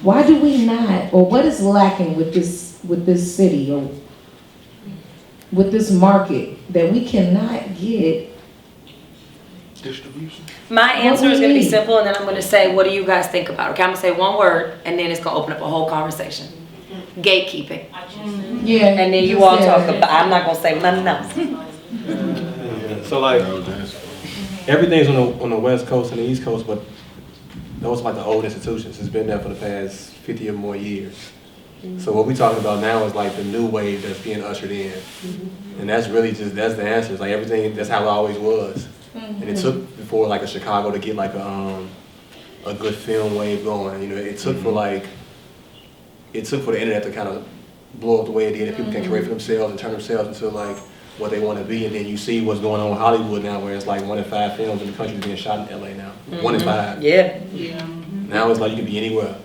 Why do we not, or what is lacking with this city, or with this market, that we cannot get Distribution. My answer is going to be simple, and then I'm going to say, what do you guys think about it? Okay, I'm going to say one word, and then it's going to open up a whole conversation. Gatekeeping. Yeah. And then you all talk about, I'm not going to say nothing else. So like, everything's on the West Coast and the East Coast, but those are like the old institutions. It's been there for the past 50 or more years. So what we're talking about now is like the new wave that's being ushered in. And that's really that's the answer. It's like everything, that's how it always was. And it took before like a Chicago to get like a good film wave going. You know, it took for the internet to kind of blow up the way it did, and people can create for themselves and turn themselves into like what they want to be. And then you see what's going on in Hollywood now, where it's like 1 in 5 films in the country is being shot in LA now. 1 in 5. Yeah. Now it's like you can be anywhere.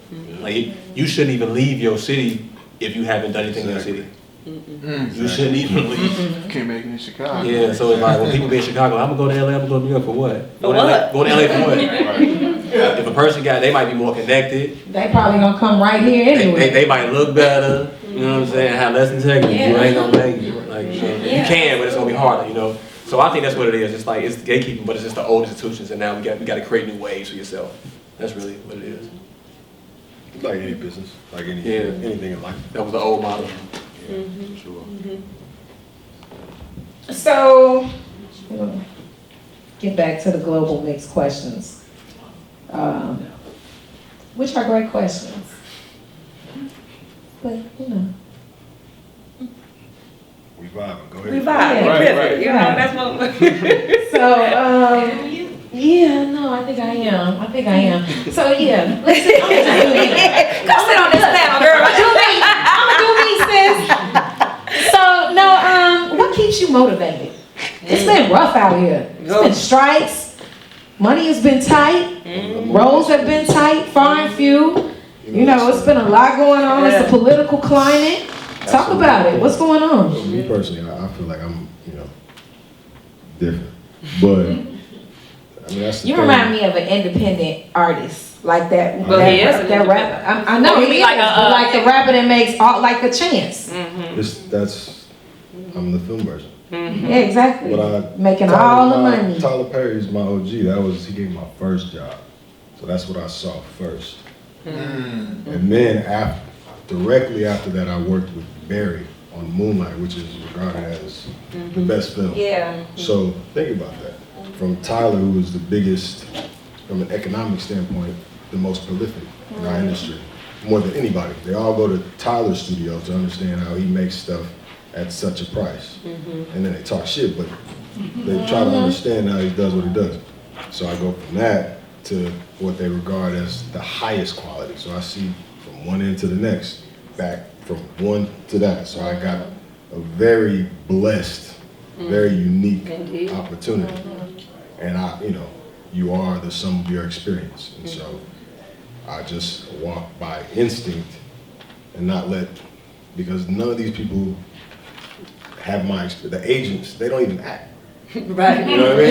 Like you shouldn't even leave your city if you haven't done anything in your city. You shouldn't even leave. Can't make it in Chicago. Yeah, so it's like when people be in Chicago, I'm gonna go to LA, I'm gonna go to New York for what? Go to LA for what? If a person they might be more connected. They probably gonna come right here anyway. They might look better, you know what I'm saying, have less integrity. You ain't gonna make it. Like, you can, but it's gonna be harder, you know? So I think that's what it is. It's like, it's gatekeeping, but it's just the old institutions, and now we got to create new ways for yourself. That's really what it is. Like any business, like anything in life. That was the old model. Yeah, sure. So, get back to the global Mixx questions, which are great questions. But, you know. We vibing, go ahead. We vibe, we pivot, you know, that's what. So, yeah, no, I think I am. So, yeah, let's see. Go sit on this panel, girl. I'm gonna do me, sis. So, no, what keeps you motivated? It's been rough out here. It's been strikes. Money has been tight. Roads have been tight, far and few. You know, it's been a lot going on. It's a political climate. Talk about it. What's going on? Me personally, I feel like I'm, different. But, I mean, that's the You thing. remind me of an independent artist. Like that, Well, he is an that rapper. I know Oh, you he mean is, like but like the rapper that makes all like a chance. I'm the film version. Yeah, exactly. But Making all the money. Tyler Perry is my OG. He gave me my first job. So that's what I saw first. And then directly after that, I worked with Barry on Moonlight, which is regarded as the best film. Yeah. So think about that. From Tyler, who was the biggest, from an economic standpoint, the most prolific in our industry, more than anybody. They all go to Tyler's studio to understand how he makes stuff at such a price. And then they talk shit, but they try to understand how he does what he does. So I go from that to what they regard as the highest quality. So I see from one end to the next, back from one to that. So I got a very blessed, very unique opportunity. And you are the sum of your experience. And so I just walk by instinct and not because none of these people have my experience. The agents, they don't even act. Right. You know what I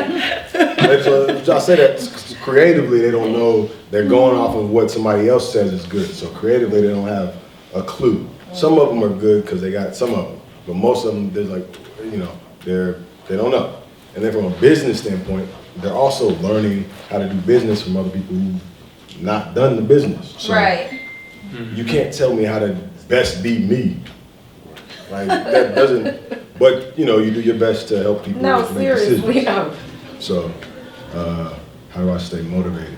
mean? So I say that creatively, they don't know. They're going off of what somebody else says is good. So creatively, they don't have a clue. Some of them are good because they got some of them, but most of them, they're like, they don't know. And then from a business standpoint, they're also learning how to do business from other people who've not done the business. So you can't tell me how to best be me. Like that doesn't. But you do your best to help people No, make decisions. seriously, no. So, how do I stay motivated?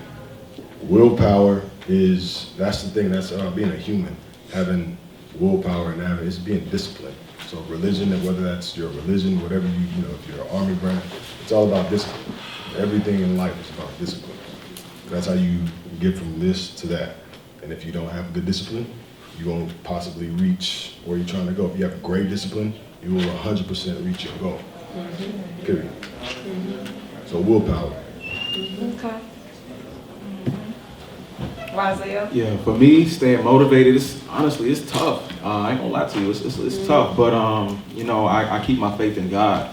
Willpower that's the thing, that's about being a human. Having willpower and it's being disciplined. So religion, and whether that's your religion, whatever if you're an army brat, it's all about discipline. Everything in life is about discipline. That's how you get from this to that. And if you don't have good discipline, you won't possibly reach where you're trying to go. If you have great discipline, you will 100% reach your goal. Period. So willpower. Okay. Vonzell? Yeah, for me, staying motivated, honestly, it's tough. I ain't gonna lie to you, it's tough. But I keep my faith in God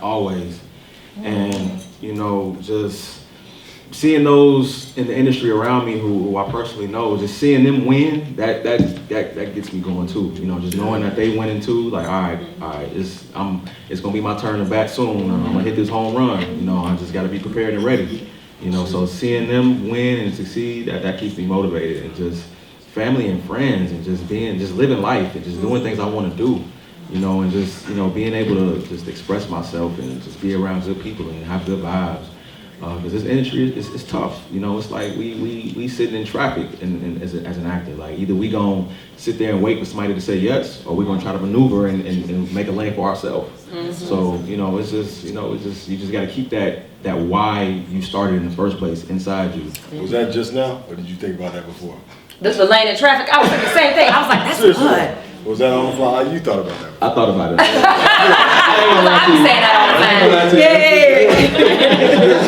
always, and just seeing those in the industry around me who I personally know, just seeing them win, that gets me going too. Just knowing that they winning too, like all right, it's gonna be my turn to bat soon. I'm gonna hit this home run. I just gotta be prepared and ready. So seeing them win and succeed, that keeps me motivated, and just family and friends, and just living life and just doing things I want to do. you know, and just, you know, being able to just express myself and just be around good people and have good vibes. Because this industry is tough, you know. It's like we sitting in traffic as an actor. Like either we gonna sit there and wait for somebody to say yes, or we're gonna try to maneuver and make a lane for ourselves. So you know, it's just you just got to keep that why you started in the first place inside you. Was that just now, or did you think about that before? This was lane in traffic. I was thinking the same thing. I was like, that's Seriously? good. Was that on the fly? You thought about that? I thought about it. I be saying that all the time. Yeah.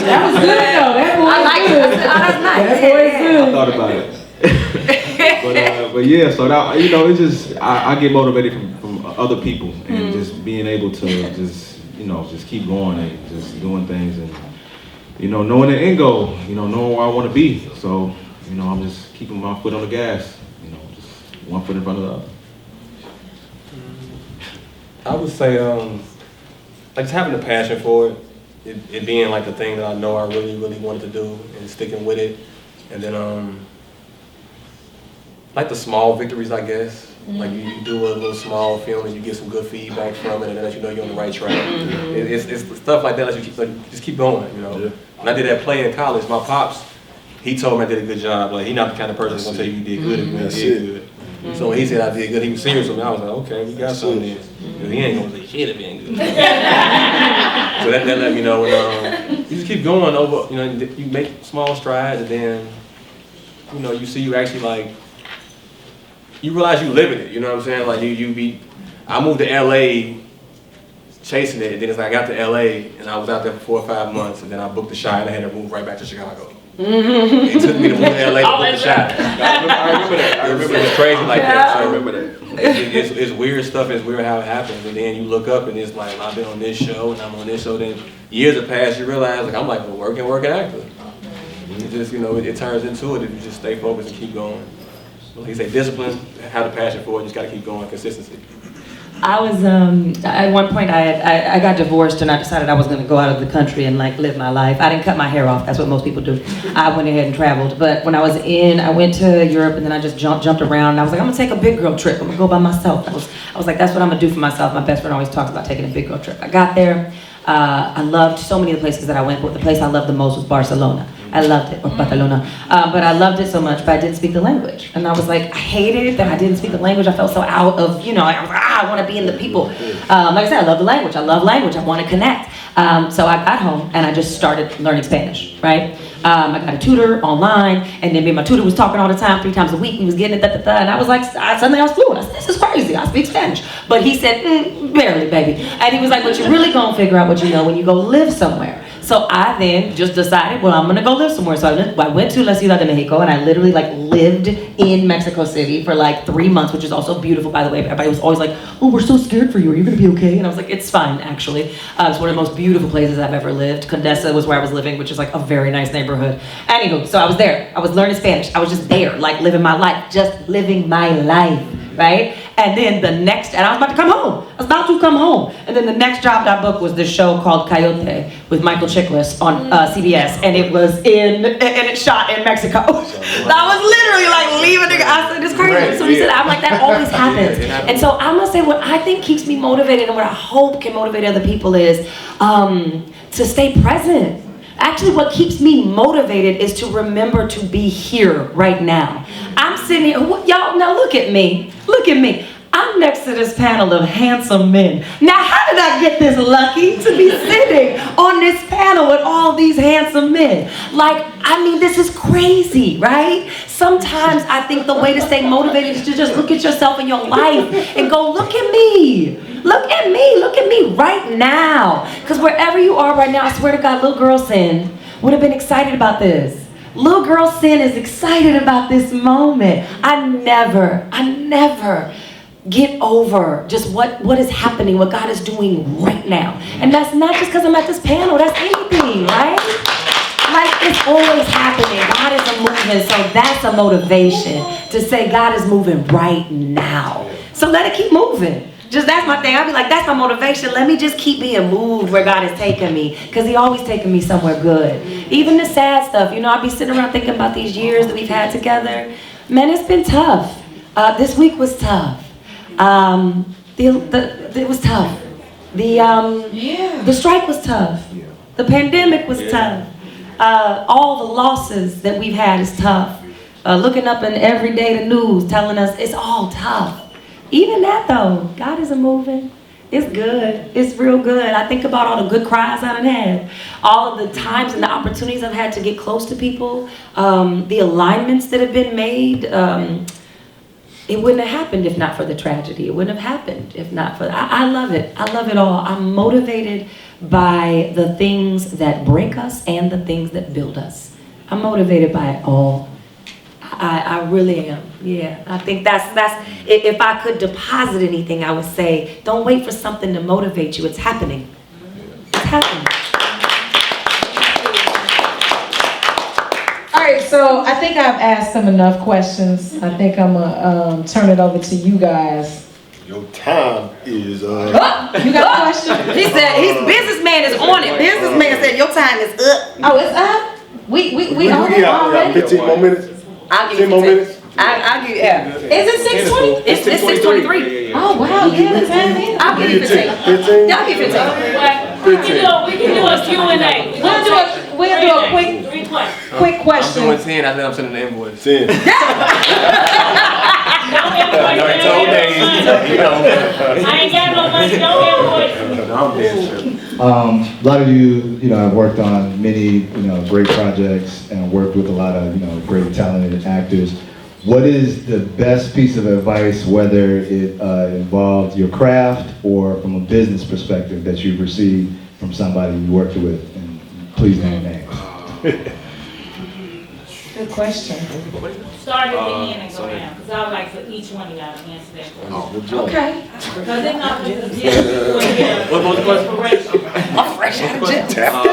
That was good though, that boy I like good. it. That's nice. That boy is I good. thought about it. But yeah, so that, you know, it's just I get motivated from other people and just being able to just, you know, just keep going and just doing things and, you know, knowing the end goal, you know, knowing where I want to be. So, you know, I'm just keeping my foot on the gas, you know, just one foot in front of the other. I would say, like just having a passion for it being like the thing that I know I really, really wanted to do and sticking with it. And then, like the small victories, I guess. Like you do a little small film and you get some good feedback from it and then let you know you're on the right track. It's stuff like that that you keep, like, just keep going, you know. Yeah. When I did that play in college, my pops, he told me I did a good job. Like, he's not the kind of person that's gonna tell you you did good if you That's did it. good. So when he said I did good, he was serious with me. I was like, okay, we got something there. He ain't gonna say shit if it ain't good. So that let me know. And, you just keep going over, you know, you make small strides and then, you know, you see you actually like, you realize you living it, you know what I'm saying? Like I moved to LA chasing it, and then it's like I got to LA and I was out there for 4 or 5 months and then I booked the shot and I had to move right back to Chicago. It took me to move to LA to book the shot. I remember that. It was crazy like that. So I remember that. it's weird stuff, it's weird how it happens, and then you look up and it's like, I've been on this show and I'm on this show, then years have passed, you realize like I'm like a working actor. It just, you know, it turns into it if you just stay focused and keep going. Like you say, discipline, have the passion for it, you just gotta keep going, consistency. I was, at one point I got divorced and I decided I was gonna go out of the country and like live my life. I didn't cut my hair off, that's what most people do. I went ahead and traveled, but when I went to Europe and then I just jumped around and I was like, I'm gonna take a big girl trip, I'm gonna go by myself. I was like, that's what I'm gonna do for myself. My best friend always talks about taking a big girl trip. I got there, I loved so many of the places that I went, but the place I loved the most was Barcelona. I loved it, or Barcelona, but I loved it so much, but I didn't speak the language. And I was like, I hated that I didn't speak the language. I felt so out of, you know, I was like, I want to be in the people. Like I said, I love the language. I love language. I want to connect. So I got home and I just started learning Spanish, right? I got a tutor online, and then me and my tutor was talking all the time, 3 times a week. He was getting it, and I was like, suddenly I was fluent. I said, this is crazy. I speak Spanish. But he said, barely, baby. And he was like, but you're really gonna figure out what you know when you go live somewhere. So I then just decided, well, I'm gonna go live somewhere. So I went to La Ciudad de Mexico, and I literally like lived in Mexico City for like 3 months, which is also beautiful, by the way. Everybody was always like, oh, we're so scared for you. Are you gonna be okay? And I was like, it's fine, actually. It's one of the most beautiful places I've ever lived. Condesa was where I was living, which is like a very nice neighborhood. Anywho, so I was there. I was learning Spanish. I was just there, like living my life, just living my life, right? And then and I was about to come home. I was about to come home. And then the next job that I booked was this show called Coyote with Michael Chiklis on CBS. And it was and it's shot in Mexico. I was literally like leaving the, I said, it's crazy. So he said, I'm like, that always happens. And so I'm gonna say what I think keeps me motivated and what I hope can motivate other people is to stay present. Actually, what keeps me motivated is to remember to be here right now. I'm sitting here, y'all, now look at me. Look at me. I'm next to this panel of handsome men. Now, how did I get this lucky to be sitting on this panel with all these handsome men? Like, I mean, this is crazy, right? Sometimes I think the way to stay motivated is to just look at yourself in your life and go, look at me. Look at me right now. Because wherever you are right now, I swear to God, little girl Sin would have been excited about this. Little girl Sin is excited about this moment. I never get over just what is happening, what God is doing right now. And that's not just because I'm at this panel, that's anything, right? Like, it's always happening. God is moving, so that's a motivation to say God is moving right now. So let it keep moving. Just that's my thing. I'll be like, that's my motivation. Let me just keep being moved where God is taking me, because he always taking me somewhere good. Even the sad stuff, you know, I'll be sitting around thinking about these years that we've had together. Man, it's been tough. This week was tough. it was tough. The strike was tough. The pandemic was tough. All the losses that we've had is tough. Looking up in every day the news telling us it's all tough. Even that though, God isn't moving. It's good. It's real good. I think about all the good cries I done had. All of the times and the opportunities I've had to get close to people. The alignments that have been made. It wouldn't have happened if not for the tragedy. It wouldn't have happened if not for... I love it. I love it all. I'm motivated by the things that break us and the things that build us. I'm motivated by it all. I really am. Yeah, I think that's if I could deposit anything, I would say, don't wait for something to motivate you. It's happening. It's happening. All right, so I think I've asked them enough questions. I think I'm gonna turn it over to you guys. Your time is You got a question? He said, his businessman is on it. Businessman said, your time is up. Oh, it's up? We on it got already? 15 more minutes. I'll give 10 you more 10. minutes. I'll give you, yeah. Is it 6:20? It's 6:23. Oh, wow, yeah, the time is. I'll give you 15. 15. Y'all give 15. We can do a Q&A. We'll do a quick I'm question. doing 10. I think I'm sending the invoice. 10. I ain't got no money, don't I'm A lot of you have worked on many, great projects and worked with a lot of, great talented actors. What is the best piece of advice, whether it involved your craft or from a business perspective, that you've received from somebody you worked with? And please name names. Good question. Start at the end and go down, because I would like for each one of y'all to answer that question. Okay. Because it's not just a What was the question? I'm fresh out of jail.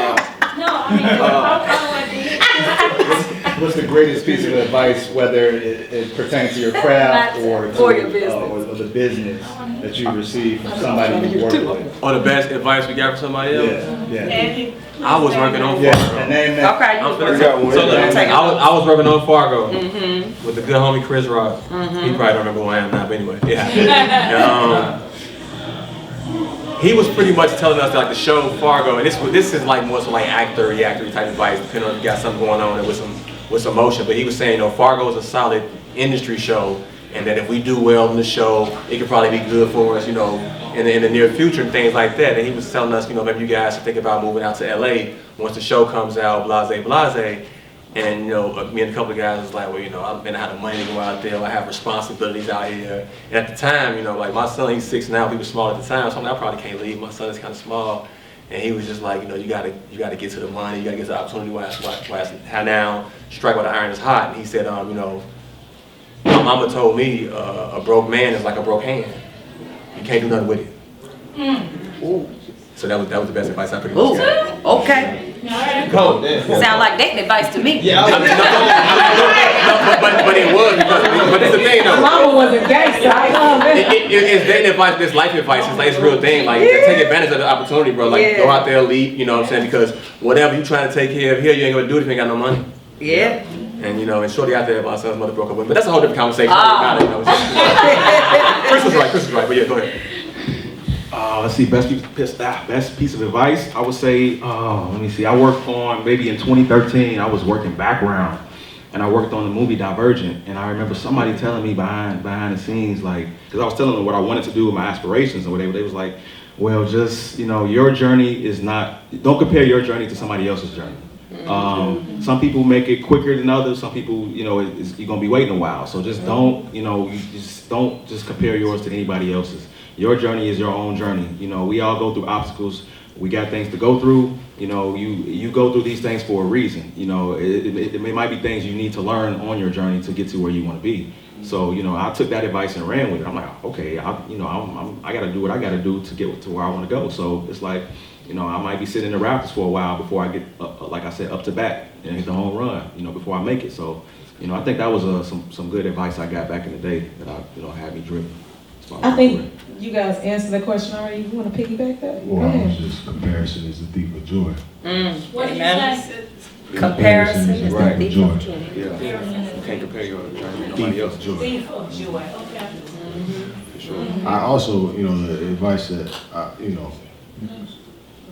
No, I mean, What's the greatest piece of advice, whether it pertains to your craft or to your business. or the business that you received from somebody you worked with? Or the best advice we got from somebody else? Yeah. I was working on Yeah, Fargo. and name that. Okay. I'm You finna got one. so look, I was working on Fargo Mm-hmm. with the good homie Chris Rock. He probably don't remember who I am now, but anyway, yeah. He was pretty much telling us like the show Fargo, and this is like more so like actor-y type advice, depending on if you got something going on and with some motion. But he was saying, Fargo is a solid industry show, and that if we do well in the show, it could probably be good for us, in the near future and things like that. And he was telling us, maybe you guys should think about moving out to LA once the show comes out, blase. And me and a couple of guys was like, well, I've been out of money to go out there. I have responsibilities out here. And at the time, like my son, he's 6 now. He was small at the time, so I probably can't leave. My son is kind of small, and he was just like, you gotta get to the money. You gotta get to the opportunity. Why now strike while the iron is hot? And he said, my mama told me a broke man is like a broke hand. You can't do nothing with it. So that was the best advice I pretty much got. Okay. Cool. Sound like dating advice to me. But it was because, but it's the thing though. Mama was a gangster. I love it. It's dating advice, it's life advice. It's a real thing. Like take advantage of the opportunity, bro. Like go out there, leap. You know what I'm saying? Because whatever you trying to take care of here, you ain't gonna do it if you ain't got no money. Yeah. And and shortly out there, my son's mother broke up with me. But that's a whole different conversation. Chris was right. But yeah, go ahead. Let's see, best piece of advice, I would say, let me see, I worked on, maybe in 2013, I was working background, and I worked on the movie Divergent, and I remember somebody telling me behind the scenes, like, because I was telling them what I wanted to do with my aspirations and whatever, they was like, well, just, your journey is not, don't compare your journey to somebody else's journey. Some people make it quicker than others. Some people, you're gonna be waiting a while. So just don't, don't just compare yours to anybody else's. Your journey is your own journey. We all go through obstacles. We got things to go through. You go through these things for a reason. It might be things you need to learn on your journey to get to where you want to be. So, I took that advice and ran with it. I'm like, okay, I got to do what I got to do to get to where I want to go. So it's like, I might be sitting in the Raptors for a while before I get, like I said, up to bat and hit the home run, before I make it. So, I think that was some good advice I got back in the day that had me driven. I think you guys answered the question already. You want to piggyback that? Well, I was just comparison is the thief of joy. What did you say? Comparison is the right. thief Joy. of joy. Yeah. You can't compare your journey to nobody else's joy. Thief of joy, okay. I also, you know, the advice that,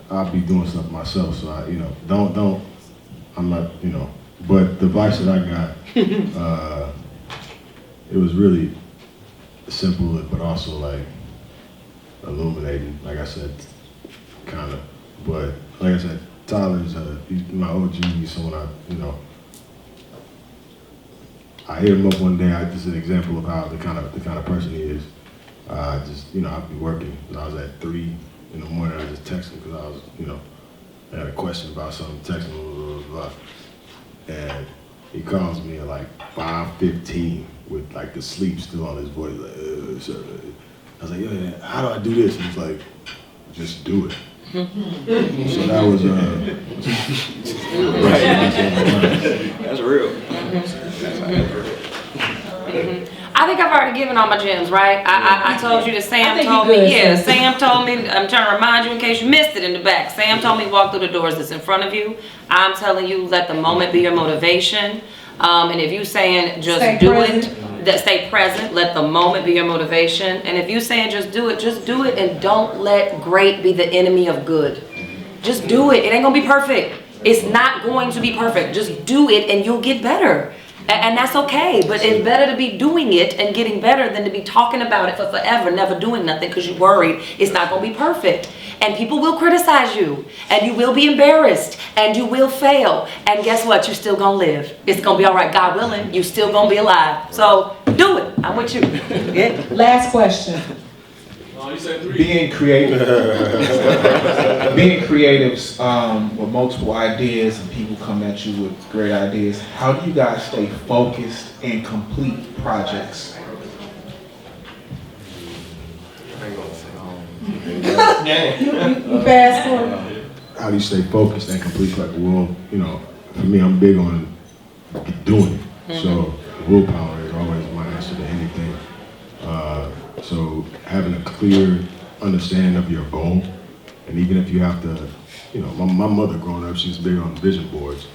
I'll be doing stuff myself, so I'm not, but the advice that I got, it was really simple, but also like illuminating, like I said, kind of. But like I said, Tyler's he's my OG. He's someone I hit him up one day. Just an example of how the kind of person he is. I'd be working. And I was at 3 in the morning. I just texted him because I was, I had a question about something. Texting him, blah, blah, blah. And he calls me at like 5:15 with like the sleep still on his voice. Like, sir. I was like, yeah, how do I do this? And he's like, just do it. So that was That's real. I think I've already given all my gems, right? I told you that Sam think told you me, good, yeah, Sam. Sam told me, I'm trying to remind you in case you missed it in the back. Sam told me walk through the doors that's in front of you. I'm telling you, let the moment be your motivation. And if you saying just Stay do present. it, stay present, let the moment be your motivation. And if you saying just do it and don't let great be the enemy of good. Just do it. It ain't gonna be perfect. It's not going to be perfect. Just do it and you'll get better. And that's okay, but it's better to be doing it and getting better than to be talking about it for forever, never doing nothing because you're worried it's not gonna be perfect. And people will criticize you, and you will be embarrassed, and you will fail. And guess what? You're still gonna live. It's gonna be all right, God willing. You're still gonna be alive. So do it. I'm with you. Yeah. Last question. Being creative, creatives with multiple ideas and people come at you with great ideas, how do you guys stay focused and complete projects? You fast forward. how do you stay focused and complete like the world, for me, I'm big on doing it. So willpower is always my answer to anything. So having a clear understanding of your goal, and even if you have to, my mother growing up, she was big on vision boards.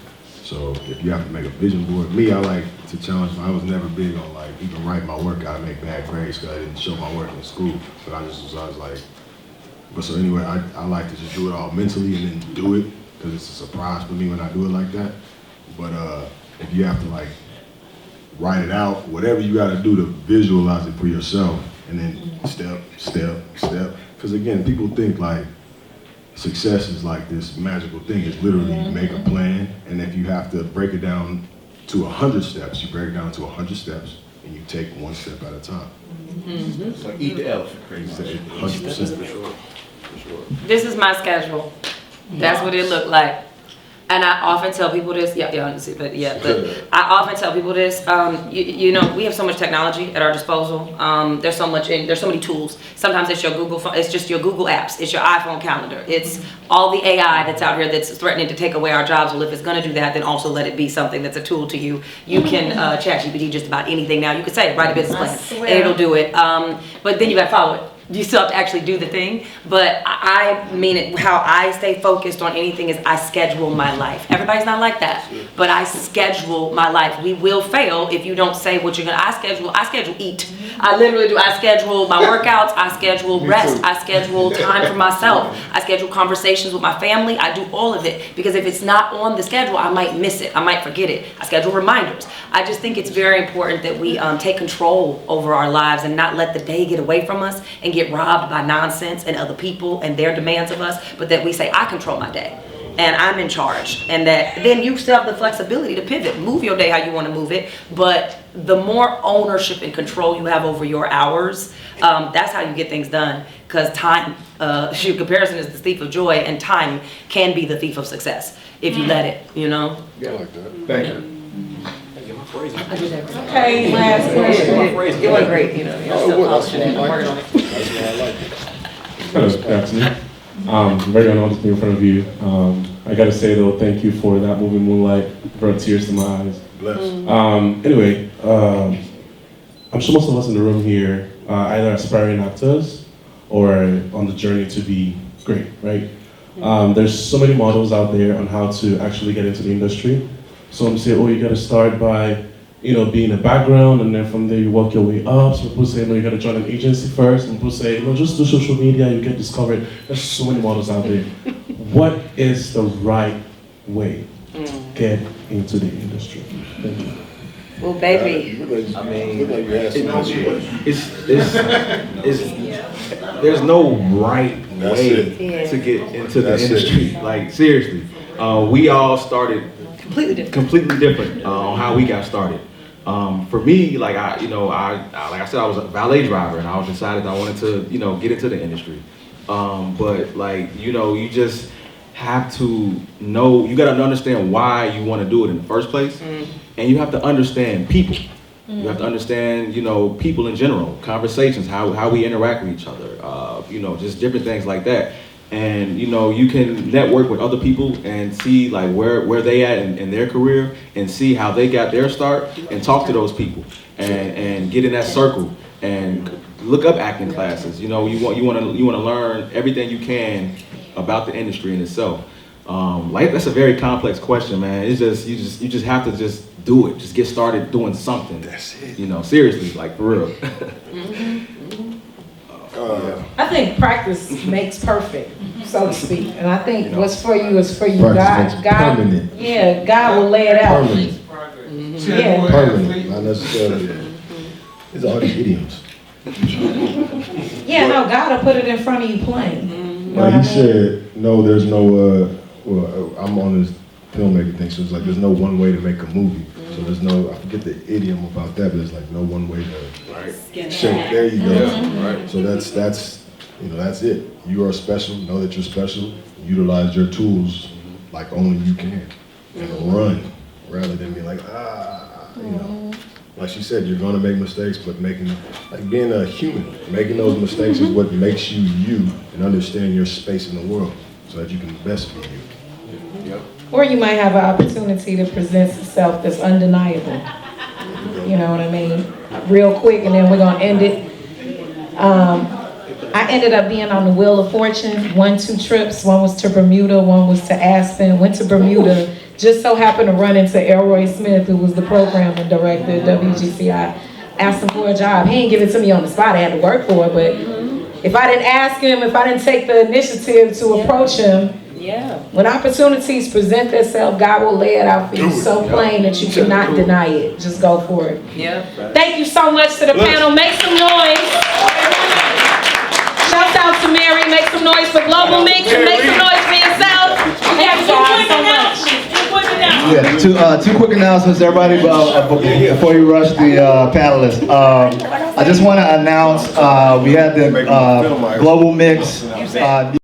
So if you have to make a vision board, me, I like to challenge. I was never big on like even write my work out and make bad grades because I didn't show my work in school. But I was like, but so anyway, I like to just do it all mentally and then do it because it's a surprise for me when I do it like that. But if you have to like write it out, whatever you got to do to visualize it for yourself, and then step. Because again, people think like success is like this magical thing. It's literally you make a plan, and if you have to break it down to 100 steps, you break it down to 100 steps, and you take one step at a time. It's like eat the elephant, crazy. 100%. For sure. This is my schedule. That's what it looked like. And I often tell people this, but I often tell people this, we have so much technology at our disposal. There's so many tools. Sometimes it's your it's just your Google apps. It's your iPhone calendar. It's all the AI that's out here that's threatening to take away our jobs. Well, if it's gonna do that, then also let it be something that's a tool to you. You can chat GPT just about anything now. You could say, write a business plan, and it'll do it. But then you gotta follow it. You still have to actually do the thing, but I mean it. How I stay focused on anything is I schedule my life. Everybody's not like that, but I schedule my life. We will fail if you don't say what you're gonna. I schedule eat. I literally do. I schedule my workouts. I schedule rest. I schedule time for myself. I schedule conversations with my family. I do all of it because if it's not on the schedule, I might miss it. I might forget it. I schedule reminders. I just think it's very important that we take control over our lives and not let the day get away from us and get robbed by nonsense and other people and their demands of us, but that we say, I control my day and I'm in charge, and that then you still have the flexibility to pivot, move your day how you want to move it, but the more ownership and control you have over your hours, that's how you get things done, because time, comparison is the thief of joy, and time can be the thief of success if you let it, Yeah, I like that. Thank you. Okay, last question. It went great, you're still polishing it, I'm working on it. Hello, good afternoon. I'm very honored to be in front of you. I gotta say though, thank you for that movie Moonlight. Brought tears to my eyes. Bless. Anyway, I'm sure most of us in the room here are either aspiring actors or on the journey to be great, right? There's so many models out there on how to actually get into the industry. Some say, oh, you gotta start by be in the background, and then from there you work your way up. Some people say, no, you gotta join an agency first. Some people say, no, just do social media, you get discovered. There's so many models out there. What is the right way to get into the industry? Thank you. Well, baby. There's no right way to get into the industry. Like, seriously. We all started completely different on how we got started. For me, like I said, I was a valet driver, and I was decided I wanted to, get into the industry. But like, you just have to know, you got to understand why you want to do it in the first place, and you have to understand people. You have to understand, people in general, conversations, how we interact with each other, just different things like that. And you can network with other people and see like where they at in their career, and see how they got their start, and talk to those people and get in that circle and look up acting classes. You want to learn everything you can about the industry in itself. Like, that's a very complex question, man. It's just you just have to just do it. Just get started doing something. That's it. Seriously, like, for real. I think practice makes perfect, so to speak. And I think what's for you is for you. Practice makes permanent. Yeah, God will lay it out. Permanent. Yeah. Permanent, not necessarily. It's all these idioms. Yeah, no, God will put it in front of you plain. You know what I Like mean? you said, no, there's no, I'm on this filmmaking thing, so it's like there's no one way to make a movie. So there's no, I forget the idiom about that, but there's like no one way to shape. There you go. Right. So that's that's it. You are special. Know that you're special. Utilize your tools like only you can, and run rather than be like Like she said, you're gonna make mistakes, but being a human, making those mistakes is what makes you you, and understand your space in the world so that you can best be you. Yep. Or you might have an opportunity that presents itself that's undeniable. You know what I mean? Real quick, and then we're gonna end it. I ended up being on the Wheel of Fortune, 2 trips. One was to Bermuda, one was to Aspen. Went to Bermuda, just so happened to run into Elroy Smith, who was the program director at WGCI. Asked him for a job. He didn't give it to me on the spot, I had to work for it, but if I didn't ask him, if I didn't take the initiative to approach him, when opportunities present themselves, God will lay it out for you so plain that you cannot deny it. Just go for it. Thank you so much to the panel. Make some noise. Shout out to Mary. Make some noise for Global Mixx, and make some noise for yourself. Thank you guys so much. Yeah, two quick announcements, everybody, before you rush the panelists. I just want to announce we had the Global Mixx